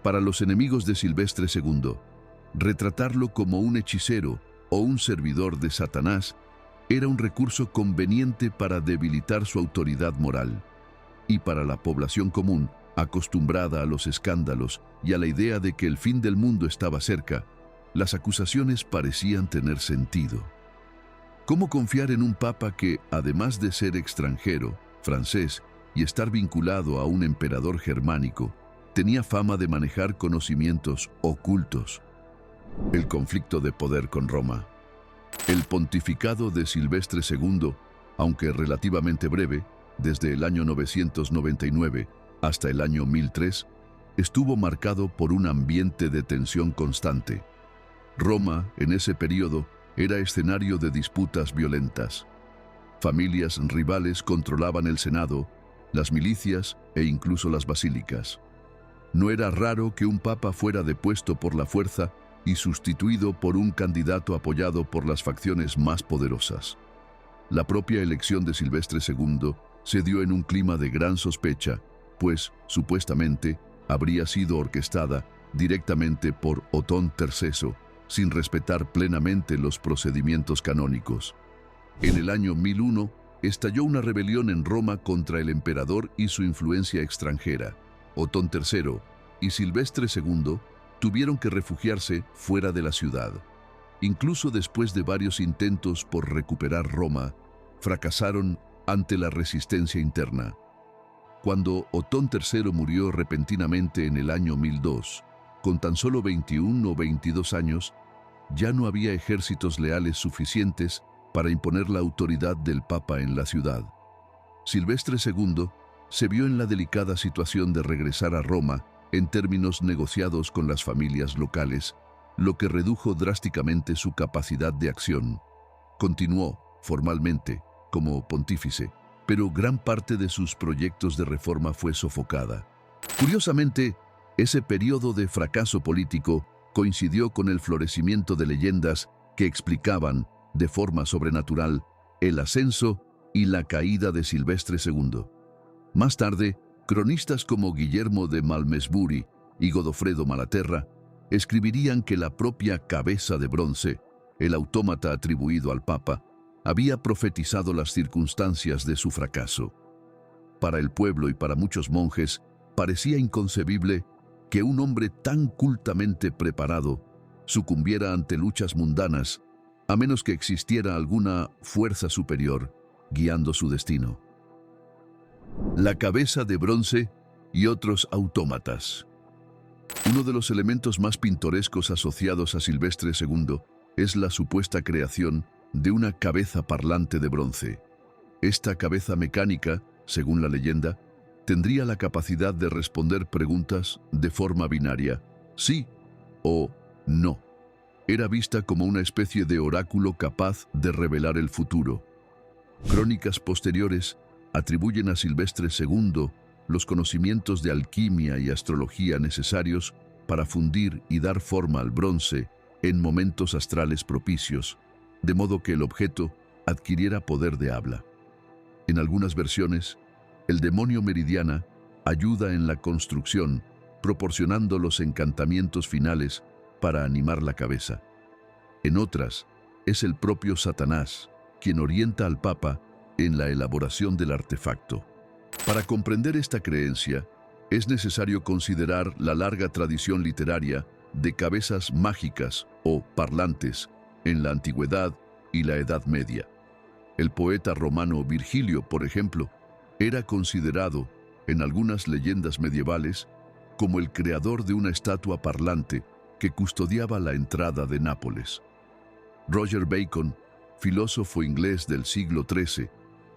Para los enemigos de Silvestre II, retratarlo como un hechicero o un servidor de Satanás era un recurso conveniente para debilitar su autoridad moral. Y para la población común, acostumbrada a los escándalos y a la idea de que el fin del mundo estaba cerca, las acusaciones parecían tener sentido. ¿Cómo confiar en un papa que, además de ser extranjero, francés y estar vinculado a un emperador germánico, tenía fama de manejar conocimientos ocultos? El conflicto de poder con Roma. El pontificado de Silvestre II, aunque relativamente breve, desde el año 999 hasta el año 1003, estuvo marcado por un ambiente de tensión constante. Roma, en ese periodo, era escenario de disputas violentas. Familias rivales controlaban el Senado, las milicias e incluso las basílicas. No era raro que un papa fuera depuesto por la fuerza y sustituido por un candidato apoyado por las facciones más poderosas. La propia elección de Silvestre II se dio en un clima de gran sospecha, pues, supuestamente, habría sido orquestada directamente por Otón III, sin respetar plenamente los procedimientos canónicos. En el año 1001, estalló una rebelión en Roma contra el emperador y su influencia extranjera. Otón III y Silvestre II tuvieron que refugiarse fuera de la ciudad. Incluso después de varios intentos por recuperar Roma, fracasaron ante la resistencia interna. Cuando Otón III murió repentinamente en el año 1002, con tan solo 21 o 22 años, ya no había ejércitos leales suficientes para imponer la autoridad del Papa en la ciudad. Silvestre II se vio en la delicada situación de regresar a Roma en términos negociados con las familias locales, lo que redujo drásticamente su capacidad de acción. Continuó, formalmente, como pontífice, pero gran parte de sus proyectos de reforma fue sofocada. Curiosamente, ese periodo de fracaso político coincidió con el florecimiento de leyendas que explicaban, de forma sobrenatural, el ascenso y la caída de Silvestre II. Más tarde, cronistas como Guillermo de Malmesbury y Godofredo Malaterra escribirían que la propia cabeza de bronce, el autómata atribuido al Papa, había profetizado las circunstancias de su fracaso. Para el pueblo y para muchos monjes, parecía inconcebible que un hombre tan cultamente preparado sucumbiera ante luchas mundanas, a menos que existiera alguna fuerza superior guiando su destino. La cabeza de bronce y otros autómatas. Uno de los elementos más pintorescos asociados a Silvestre II es la supuesta creación de una cabeza parlante de bronce. Esta cabeza mecánica, según la leyenda, tendría la capacidad de responder preguntas de forma binaria, sí o no. Era vista como una especie de oráculo capaz de revelar el futuro. Crónicas posteriores atribuyen a Silvestre II los conocimientos de alquimia y astrología necesarios para fundir y dar forma al bronce en momentos astrales propicios, de modo que el objeto adquiriera poder de habla. En algunas versiones, el demonio Meridiana ayuda en la construcción, proporcionando los encantamientos finales para animar la cabeza. En otras, es el propio Satanás quien orienta al Papa en la elaboración del artefacto. Para comprender esta creencia, es necesario considerar la larga tradición literaria de cabezas mágicas o parlantes en la Antigüedad y la Edad Media. El poeta romano Virgilio, por ejemplo, era considerado, en algunas leyendas medievales, como el creador de una estatua parlante que custodiaba la entrada de Nápoles. Roger Bacon, filósofo inglés del siglo XIII,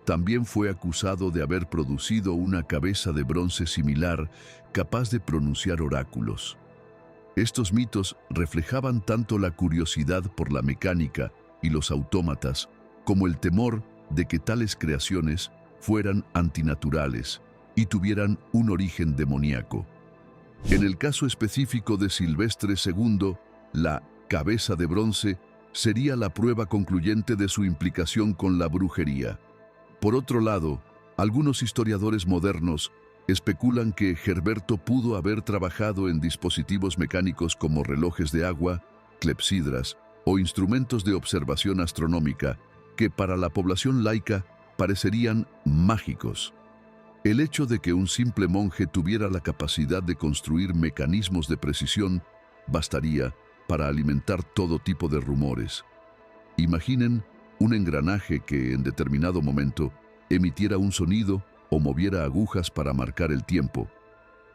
también fue acusado de haber producido una cabeza de bronce similar capaz de pronunciar oráculos. Estos mitos reflejaban tanto la curiosidad por la mecánica y los autómatas como el temor de que tales creaciones fueran antinaturales y tuvieran un origen demoníaco. En el caso específico de Silvestre II, la cabeza de bronce sería la prueba concluyente de su implicación con la brujería. Por otro lado, algunos historiadores modernos especulan que Herberto pudo haber trabajado en dispositivos mecánicos como relojes de agua, clepsidras o instrumentos de observación astronómica que para la población laica parecerían mágicos. El hecho de que un simple monje tuviera la capacidad de construir mecanismos de precisión bastaría para alimentar todo tipo de rumores. Imaginen un engranaje que en determinado momento emitiera un sonido o moviera agujas para marcar el tiempo.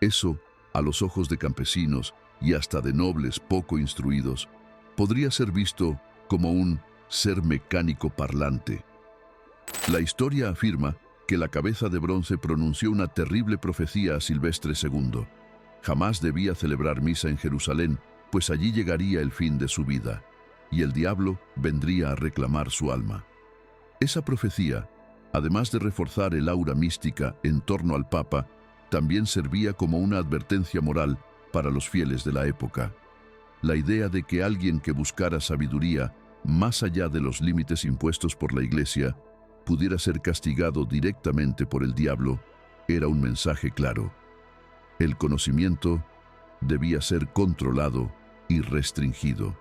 Eso, a los ojos de campesinos y hasta de nobles poco instruidos, podría ser visto como un ser mecánico parlante. La historia afirma que la cabeza de bronce pronunció una terrible profecía a Silvestre II. Jamás debía celebrar misa en Jerusalén, pues allí llegaría el fin de su vida, y el diablo vendría a reclamar su alma. Esa profecía, además de reforzar el aura mística en torno al Papa, también servía como una advertencia moral para los fieles de la época. La idea de que alguien que buscara sabiduría más allá de los límites impuestos por la Iglesia pudiera ser castigado directamente por el diablo era un mensaje claro. El conocimiento debía ser controlado y restringido.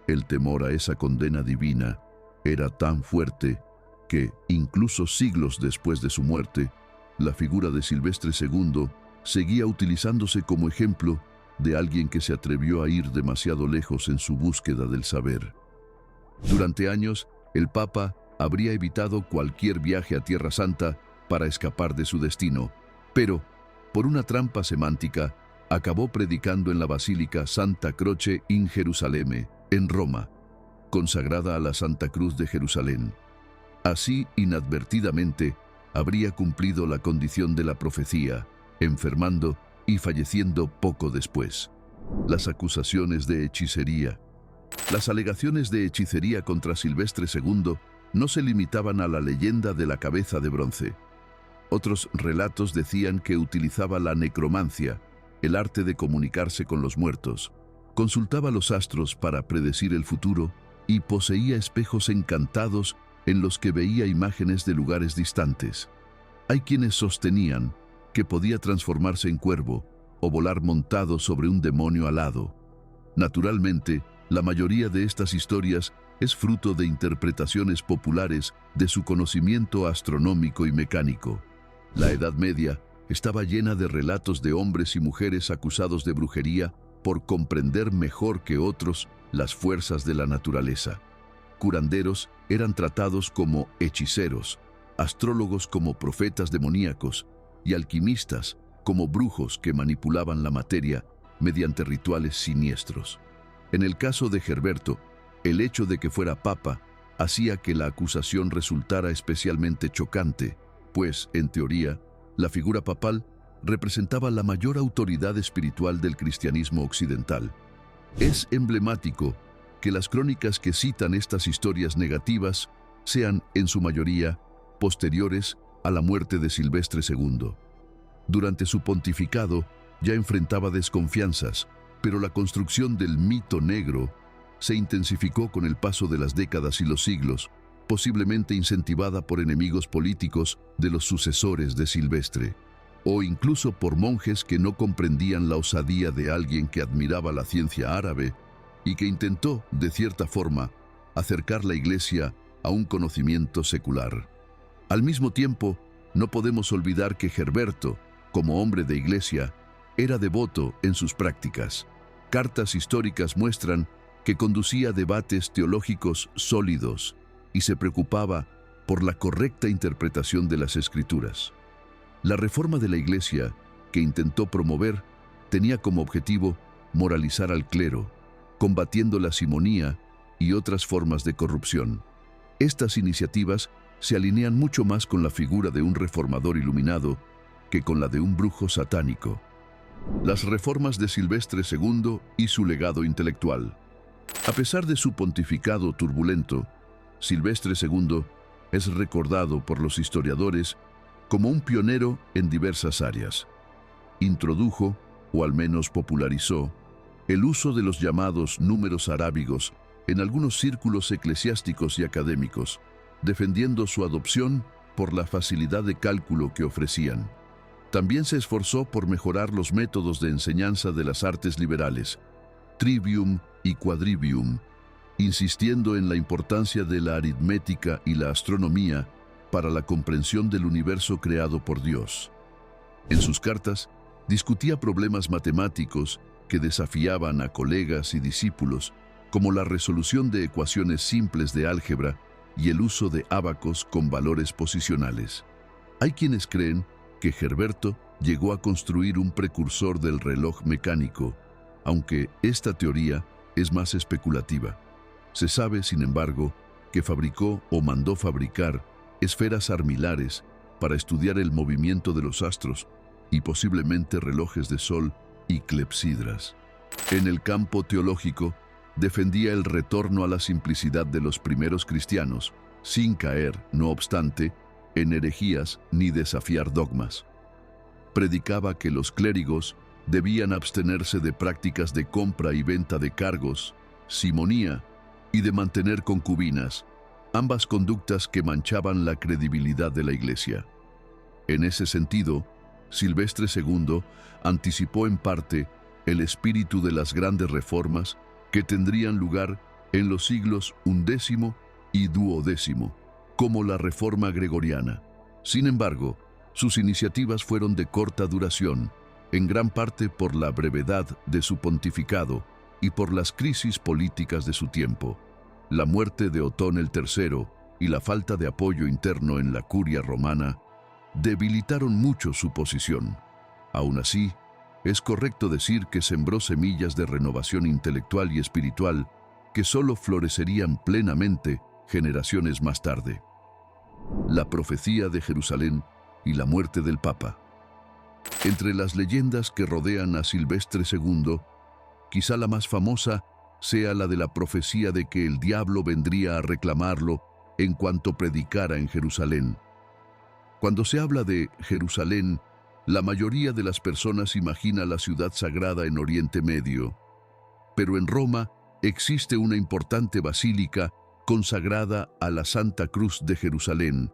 El temor a esa condena divina era tan fuerte que, incluso siglos después de su muerte, la figura de Silvestre II seguía utilizándose como ejemplo de alguien que se atrevió a ir demasiado lejos en su búsqueda del saber. Durante años, el Papa habría evitado cualquier viaje a Tierra Santa para escapar de su destino, pero, por una trampa semántica, acabó predicando en la Basílica Santa Croce in Gerusalemme, en Roma, consagrada a la Santa Cruz de Jerusalén. Así, inadvertidamente, habría cumplido la condición de la profecía, enfermando y falleciendo poco después. Las acusaciones de hechicería. Las alegaciones de hechicería contra Silvestre II no se limitaban a la leyenda de la cabeza de bronce. Otros relatos decían que utilizaba la necromancia, el arte de comunicarse con los muertos, consultaba los astros para predecir el futuro y poseía espejos encantados en los que veía imágenes de lugares distantes. Hay quienes sostenían que podía transformarse en cuervo o volar montado sobre un demonio alado. Naturalmente, la mayoría de estas historias es fruto de interpretaciones populares de su conocimiento astronómico y mecánico. La Edad Media estaba llena de relatos de hombres y mujeres acusados de brujería por comprender mejor que otros las fuerzas de la naturaleza. Curanderos eran tratados como hechiceros, astrólogos como profetas demoníacos y alquimistas como brujos que manipulaban la materia mediante rituales siniestros. En el caso de Herberto, el hecho de que fuera papa hacía que la acusación resultara especialmente chocante, pues, en teoría, la figura papal representaba la mayor autoridad espiritual del cristianismo occidental. Es emblemático que las crónicas que citan estas historias negativas sean, en su mayoría, posteriores a la muerte de Silvestre II. Durante su pontificado ya enfrentaba desconfianzas, pero la construcción del mito negro se intensificó con el paso de las décadas y los siglos, posiblemente incentivada por enemigos políticos de los sucesores de Silvestre, o incluso por monjes que no comprendían la osadía de alguien que admiraba la ciencia árabe y que intentó, de cierta forma, acercar la Iglesia a un conocimiento secular. Al mismo tiempo, no podemos olvidar que Herberto, como hombre de Iglesia, era devoto en sus prácticas. Cartas históricas muestran que conducía debates teológicos sólidos y se preocupaba por la correcta interpretación de las Escrituras. La reforma de la Iglesia que intentó promover tenía como objetivo moralizar al clero, combatiendo la simonía y otras formas de corrupción. Estas iniciativas se alinean mucho más con la figura de un reformador iluminado que con la de un brujo satánico. Las reformas de Silvestre II y su legado intelectual. A pesar de su pontificado turbulento, Silvestre II es recordado por los historiadores como un pionero en diversas áreas. Introdujo, o al menos popularizó, el uso de los llamados números arábigos en algunos círculos eclesiásticos y académicos, defendiendo su adopción por la facilidad de cálculo que ofrecían. También se esforzó por mejorar los métodos de enseñanza de las artes liberales, trivium y quadrivium, insistiendo en la importancia de la aritmética y la astronomía para la comprensión del universo creado por Dios. En sus cartas, discutía problemas matemáticos que desafiaban a colegas y discípulos, como la resolución de ecuaciones simples de álgebra y el uso de ábacos con valores posicionales. Hay quienes creen que Herberto llegó a construir un precursor del reloj mecánico, aunque esta teoría es más especulativa. Se sabe, sin embargo, que fabricó o mandó fabricar esferas armilares para estudiar el movimiento de los astros y posiblemente relojes de sol y clepsidras. En el campo teológico, defendía el retorno a la simplicidad de los primeros cristianos, sin caer, no obstante, en herejías ni desafiar dogmas. Predicaba que los clérigos debían abstenerse de prácticas de compra y venta de cargos, simonía y de mantener concubinas, ambas conductas que manchaban la credibilidad de la Iglesia. En ese sentido, Silvestre II anticipó en parte el espíritu de las grandes reformas que tendrían lugar en los siglos XI y XII, como la Reforma Gregoriana. Sin embargo, sus iniciativas fueron de corta duración, en gran parte por la brevedad de su pontificado y por las crisis políticas de su tiempo. La muerte de Otón el III y la falta de apoyo interno en la curia romana debilitaron mucho su posición. Aún así, es correcto decir que sembró semillas de renovación intelectual y espiritual que solo florecerían plenamente generaciones más tarde. La profecía de Jerusalén y la muerte del Papa. Entre las leyendas que rodean a Silvestre II, quizá la más famosa sea la de la profecía de que el diablo vendría a reclamarlo en cuanto predicara en Jerusalén. Cuando se habla de Jerusalén, la mayoría de las personas imagina la ciudad sagrada en Oriente Medio, pero en Roma existe una importante basílica consagrada a la Santa Cruz de Jerusalén,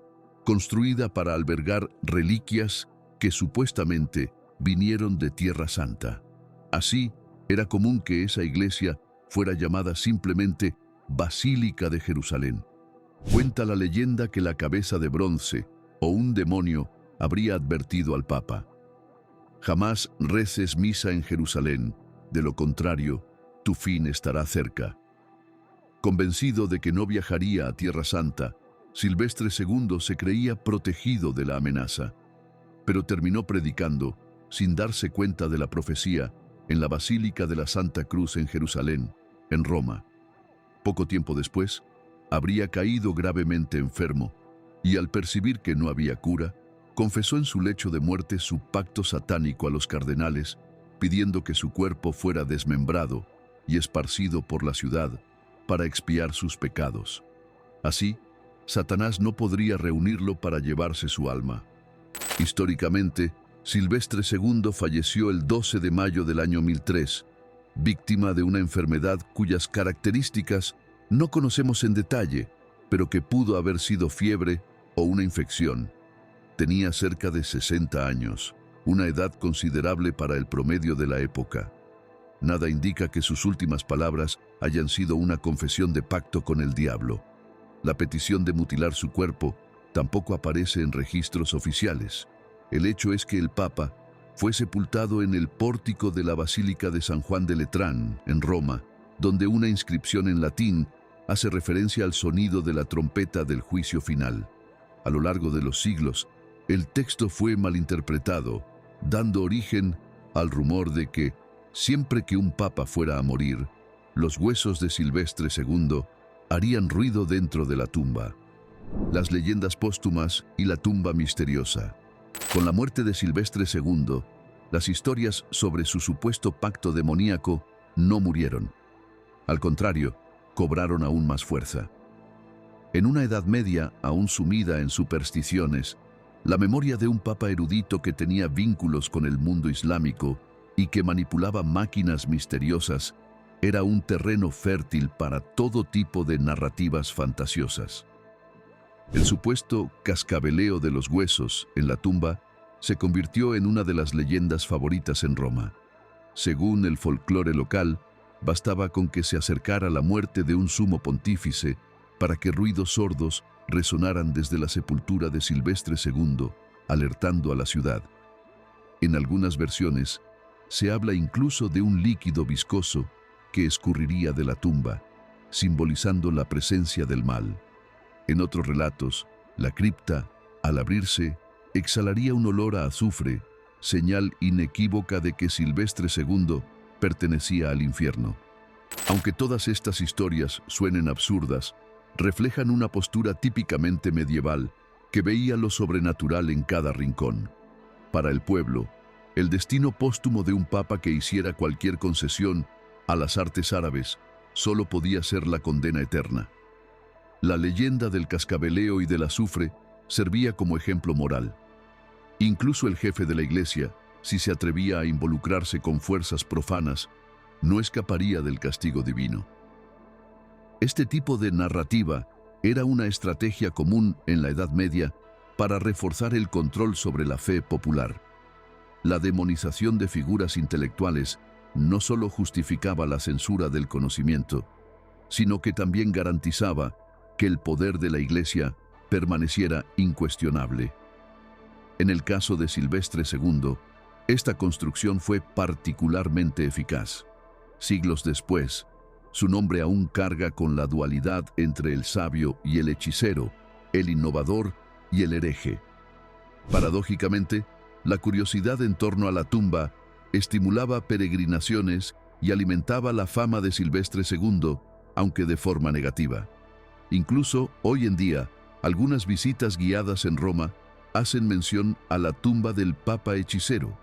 construida para albergar reliquias que supuestamente vinieron de Tierra Santa. Así, era común que esa iglesia fuera llamada simplemente Basílica de Jerusalén. Cuenta la leyenda que la cabeza de bronce o un demonio habría advertido al Papa: «Jamás reces misa en Jerusalén, de lo contrario, tu fin estará cerca». Convencido de que no viajaría a Tierra Santa, Silvestre II se creía protegido de la amenaza, pero terminó predicando, sin darse cuenta de la profecía, en la Basílica de la Santa Cruz en Jerusalén, en Roma. Poco tiempo después, habría caído gravemente enfermo, y al percibir que no había cura, confesó en su lecho de muerte su pacto satánico a los cardenales, pidiendo que su cuerpo fuera desmembrado y esparcido por la ciudad para expiar sus pecados. Así, Satanás no podría reunirlo para llevarse su alma. Históricamente, Silvestre II falleció el 12 de mayo del año 1003, víctima de una enfermedad cuyas características no conocemos en detalle, pero que pudo haber sido fiebre o una infección. Tenía cerca de 60 años, una edad considerable para el promedio de la época. Nada indica que sus últimas palabras hayan sido una confesión de pacto con el diablo. La petición de mutilar su cuerpo tampoco aparece en registros oficiales. El hecho es que el Papa fue sepultado en el pórtico de la Basílica de San Juan de Letrán, en Roma, donde una inscripción en latín hace referencia al sonido de la trompeta del juicio final. A lo largo de los siglos, el texto fue malinterpretado, dando origen al rumor de que, siempre que un papa fuera a morir, los huesos de Silvestre II harían ruido dentro de la tumba. Las leyendas póstumas y la tumba misteriosa. Con la muerte de Silvestre II, las historias sobre su supuesto pacto demoníaco no murieron. Al contrario, cobraron aún más fuerza. En una Edad Media aún sumida en supersticiones, la memoria de un papa erudito que tenía vínculos con el mundo islámico y que manipulaba máquinas misteriosas era un terreno fértil para todo tipo de narrativas fantasiosas. El supuesto cascabeleo de los huesos en la tumba se convirtió en una de las leyendas favoritas en Roma. Según el folclore local, bastaba con que se acercara la muerte de un sumo pontífice para que ruidos sordos resonaran desde la sepultura de Silvestre II, alertando a la ciudad. En algunas versiones, se habla incluso de un líquido viscoso que escurriría de la tumba, simbolizando la presencia del mal. En otros relatos, la cripta, al abrirse, exhalaría un olor a azufre, señal inequívoca de que Silvestre II pertenecía al infierno. Aunque todas estas historias suenen absurdas, reflejan una postura típicamente medieval que veía lo sobrenatural en cada rincón. Para el pueblo, el destino póstumo de un papa que hiciera cualquier concesión a las artes árabes solo podía ser la condena eterna. La leyenda del cascabeleo y del azufre servía como ejemplo moral. Incluso el jefe de la iglesia, si se atrevía a involucrarse con fuerzas profanas, no escaparía del castigo divino. Este tipo de narrativa era una estrategia común en la Edad Media para reforzar el control sobre la fe popular. La demonización de figuras intelectuales no solo justificaba la censura del conocimiento, sino que también garantizaba que el poder de la Iglesia permaneciera incuestionable. En el caso de Silvestre II, esta construcción fue particularmente eficaz. Siglos después, su nombre aún carga con la dualidad entre el sabio y el hechicero, el innovador y el hereje. Paradójicamente, la curiosidad en torno a la tumba estimulaba peregrinaciones y alimentaba la fama de Silvestre II, aunque de forma negativa. Incluso, hoy en día, algunas visitas guiadas en Roma hacen mención a la tumba del Papa hechicero,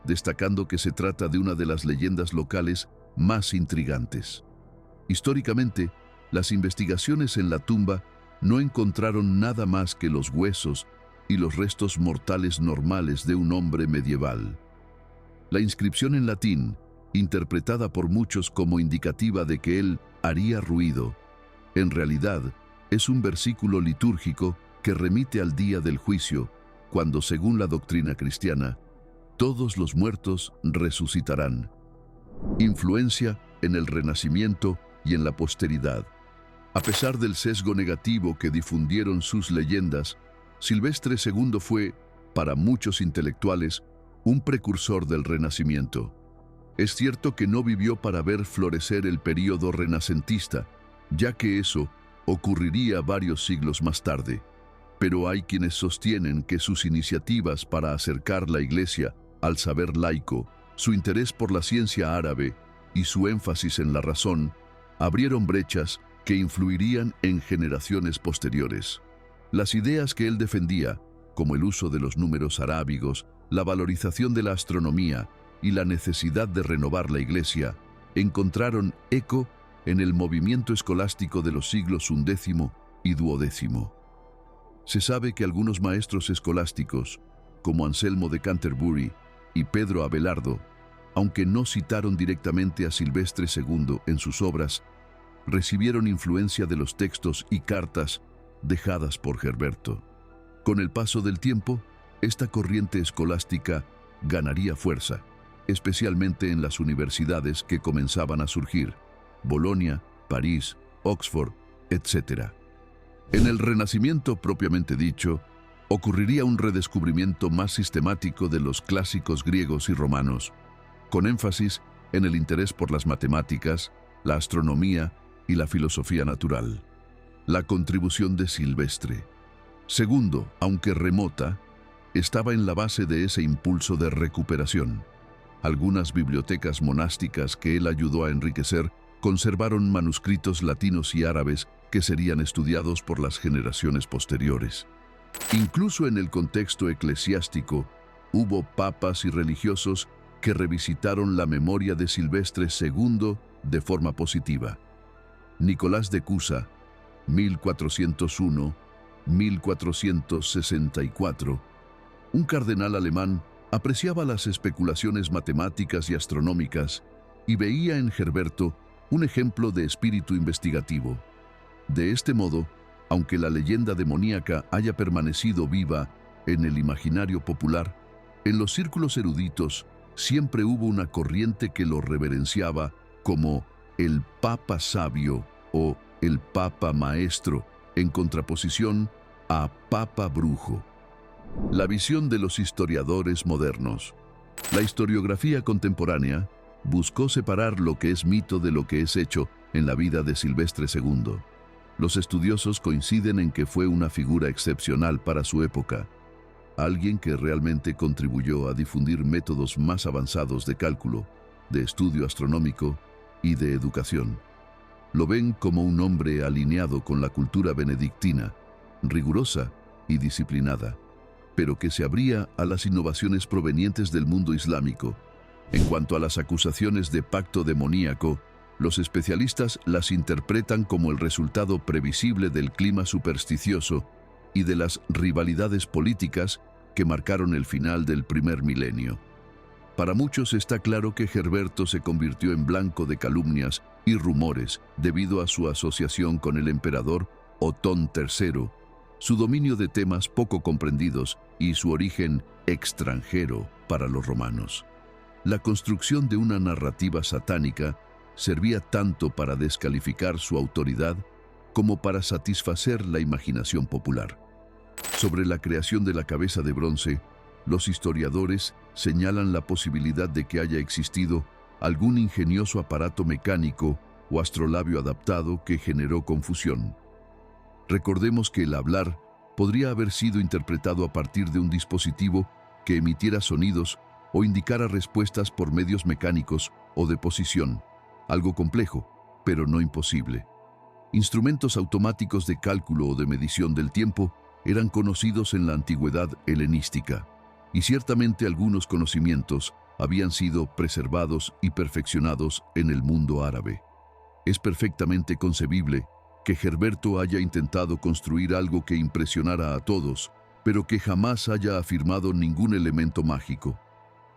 destacando que se trata de una de las leyendas locales más intrigantes. Históricamente, las investigaciones en la tumba no encontraron nada más que los huesos y los restos mortales normales de un hombre medieval. La inscripción en latín, interpretada por muchos como indicativa de que él haría ruido, en realidad es un versículo litúrgico que remite al día del juicio, cuando, según la doctrina cristiana, todos los muertos resucitarán. Influencia en el Renacimiento y en la posteridad. A pesar del sesgo negativo que difundieron sus leyendas, Silvestre II fue, para muchos intelectuales, un precursor del Renacimiento. Es cierto que no vivió para ver florecer el período renacentista, ya que eso ocurriría varios siglos más tarde. Pero hay quienes sostienen que sus iniciativas para acercar la Iglesia al saber laico, su interés por la ciencia árabe y su énfasis en la razón, abrieron brechas que influirían en generaciones posteriores. Las ideas que él defendía, como el uso de los números arábigos, la valorización de la astronomía y la necesidad de renovar la Iglesia, encontraron eco en el movimiento escolástico de los siglos XI y XII. Se sabe que algunos maestros escolásticos, como Anselmo de Canterbury y Pedro Abelardo, aunque no citaron directamente a Silvestre II en sus obras, recibieron influencia de los textos y cartas dejadas por Herberto. Con el paso del tiempo, esta corriente escolástica ganaría fuerza, especialmente en las universidades que comenzaban a surgir: Bolonia, París, Oxford, etc. En el Renacimiento propiamente dicho, ocurriría un redescubrimiento más sistemático de los clásicos griegos y romanos, con énfasis en el interés por las matemáticas, la astronomía y la filosofía natural. La contribución de Silvestre II, aunque remota, estaba en la base de ese impulso de recuperación. Algunas bibliotecas monásticas que él ayudó a enriquecer conservaron manuscritos latinos y árabes que serían estudiados por las generaciones posteriores. Incluso en el contexto eclesiástico, hubo papas y religiosos que revisitaron la memoria de Silvestre II de forma positiva. Nicolás de Cusa, 1401-1464, un cardenal alemán, apreciaba las especulaciones matemáticas y astronómicas y veía en Herberto un ejemplo de espíritu investigativo. De este modo, aunque la leyenda demoníaca haya permanecido viva en el imaginario popular, en los círculos eruditos siempre hubo una corriente que lo reverenciaba como el Papa Sabio o el Papa Maestro, en contraposición a Papa Brujo. La visión de los historiadores modernos. La historiografía contemporánea buscó separar lo que es mito de lo que es hecho en la vida de Silvestre II. Los estudiosos coinciden en que fue una figura excepcional para su época, alguien que realmente contribuyó a difundir métodos más avanzados de cálculo, de estudio astronómico y de educación. Lo ven como un hombre alineado con la cultura benedictina, rigurosa y disciplinada, pero que se abría a las innovaciones provenientes del mundo islámico. En cuanto a las acusaciones de pacto demoníaco, los especialistas las interpretan como el resultado previsible del clima supersticioso y de las rivalidades políticas que marcaron el final del primer milenio. Para muchos está claro que Herberto se convirtió en blanco de calumnias y rumores debido a su asociación con el emperador Otón III, su dominio de temas poco comprendidos y su origen extranjero para los romanos. La construcción de una narrativa satánica servía tanto para descalificar su autoridad como para satisfacer la imaginación popular. Sobre la creación de la cabeza de bronce, los historiadores señalan la posibilidad de que haya existido algún ingenioso aparato mecánico o astrolabio adaptado que generó confusión. Recordemos que el hablar podría haber sido interpretado a partir de un dispositivo que emitiera sonidos o indicara respuestas por medios mecánicos o de posición, algo complejo, pero no imposible. Instrumentos automáticos de cálculo o de medición del tiempo eran conocidos en la antigüedad helenística, y ciertamente algunos conocimientos habían sido preservados y perfeccionados en el mundo árabe. Es perfectamente concebible que Herberto haya intentado construir algo que impresionara a todos, pero que jamás haya afirmado ningún elemento mágico.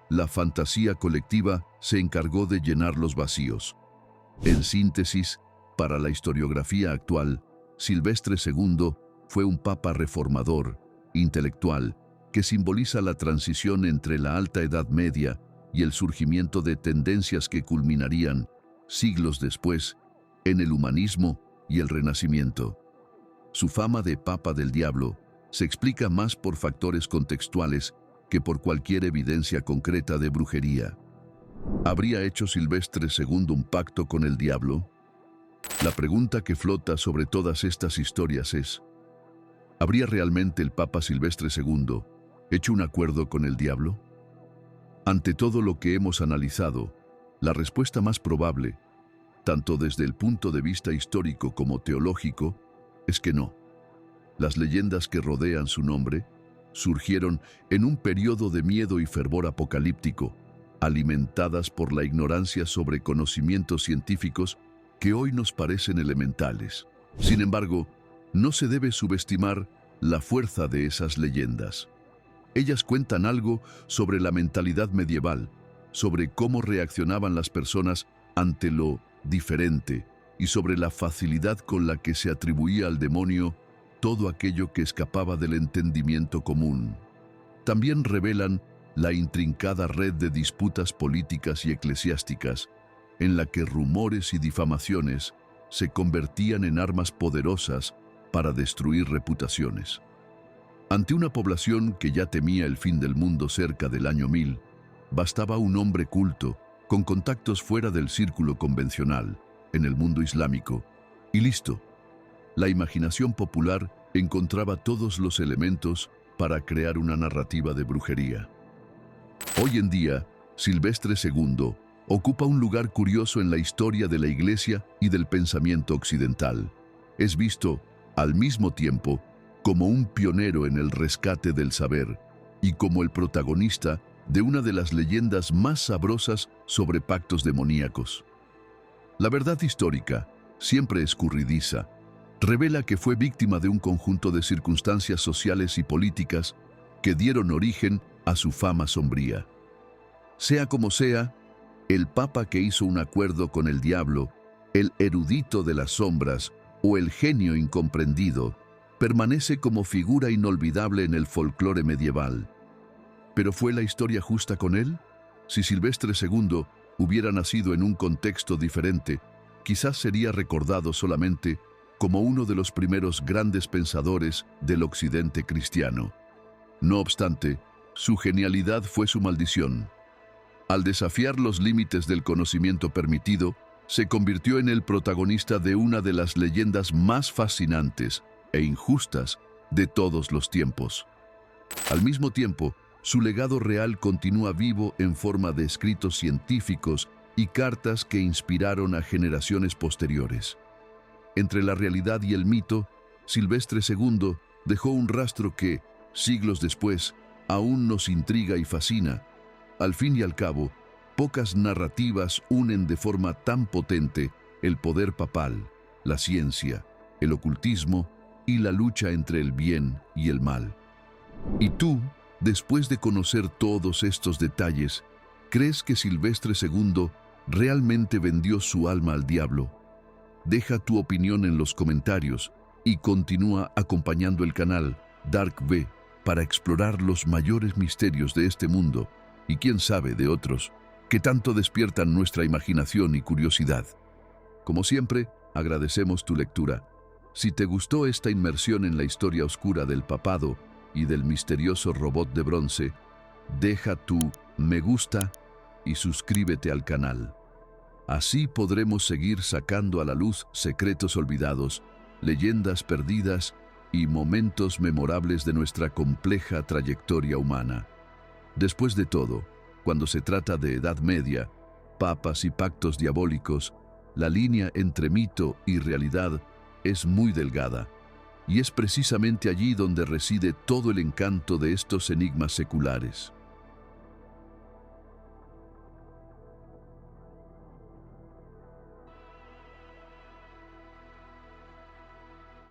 La fantasía colectiva se encargó de llenar los vacíos. En síntesis, para la historiografía actual, Silvestre II fue un papa reformador, intelectual, que simboliza la transición entre la Alta Edad Media y el surgimiento de tendencias que culminarían, siglos después, en el humanismo y el Renacimiento. Su fama de Papa del Diablo se explica más por factores contextuales que por cualquier evidencia concreta de brujería. ¿Habría hecho Silvestre II un pacto con el diablo? La pregunta que flota sobre todas estas historias es: ¿habría realmente el Papa Silvestre II hecho un acuerdo con el diablo? Ante todo lo que hemos analizado, la respuesta más probable, tanto desde el punto de vista histórico como teológico, es que no. Las leyendas que rodean su nombre surgieron en un periodo de miedo y fervor apocalíptico, alimentadas por la ignorancia sobre conocimientos científicos que hoy nos parecen elementales. Sin embargo, no se debe subestimar la fuerza de esas leyendas. Ellas cuentan algo sobre la mentalidad medieval, sobre cómo reaccionaban las personas ante lo diferente y sobre la facilidad con la que se atribuía al demonio todo aquello que escapaba del entendimiento común. También revelan la intrincada red de disputas políticas y eclesiásticas, en la que rumores y difamaciones se convertían en armas poderosas para destruir reputaciones. Ante una población que ya temía el fin del mundo cerca del año 1000, bastaba un hombre culto, con contactos fuera del círculo convencional, en el mundo islámico, y listo. La imaginación popular encontraba todos los elementos para crear una narrativa de brujería. Hoy en día, Silvestre II ocupa un lugar curioso en la historia de la Iglesia y del pensamiento occidental. Es visto, al mismo tiempo, como un pionero en el rescate del saber y como el protagonista de una de las leyendas más sabrosas sobre pactos demoníacos. La verdad histórica, siempre escurridiza, revela que fue víctima de un conjunto de circunstancias sociales y políticas que dieron origen a su fama sombría. Sea como sea, el papa que hizo un acuerdo con el diablo, el erudito de las sombras o el genio incomprendido, permanece como figura inolvidable en el folclore medieval. ¿Pero fue la historia justa con él? Si Silvestre II hubiera nacido en un contexto diferente, quizás sería recordado solamente como uno de los primeros grandes pensadores del occidente cristiano. No obstante, su genialidad fue su maldición. Al desafiar los límites del conocimiento permitido, se convirtió en el protagonista de una de las leyendas más fascinantes e injustas de todos los tiempos. Al mismo tiempo, su legado real continúa vivo en forma de escritos científicos y cartas que inspiraron a generaciones posteriores. Entre la realidad y el mito, Silvestre II dejó un rastro que, siglos después, aún nos intriga y fascina. Al fin y al cabo, pocas narrativas unen de forma tan potente el poder papal, la ciencia, el ocultismo y la lucha entre el bien y el mal. ¿Y tú, después de conocer todos estos detalles, crees que Silvestre II realmente vendió su alma al diablo? Deja tu opinión en los comentarios y continúa acompañando el canal Dark V para explorar los mayores misterios de este mundo y quién sabe de otros que tanto despiertan nuestra imaginación y curiosidad. Como siempre, agradecemos tu lectura. Si te gustó esta inmersión en la historia oscura del papado y del misterioso robot de bronce, deja tu me gusta y suscríbete al canal. Así podremos seguir sacando a la luz secretos olvidados, leyendas perdidas y momentos memorables de nuestra compleja trayectoria humana. Después de todo, cuando se trata de Edad Media, papas y pactos diabólicos, la línea entre mito y realidad es muy delgada, y es precisamente allí donde reside todo el encanto de estos enigmas seculares.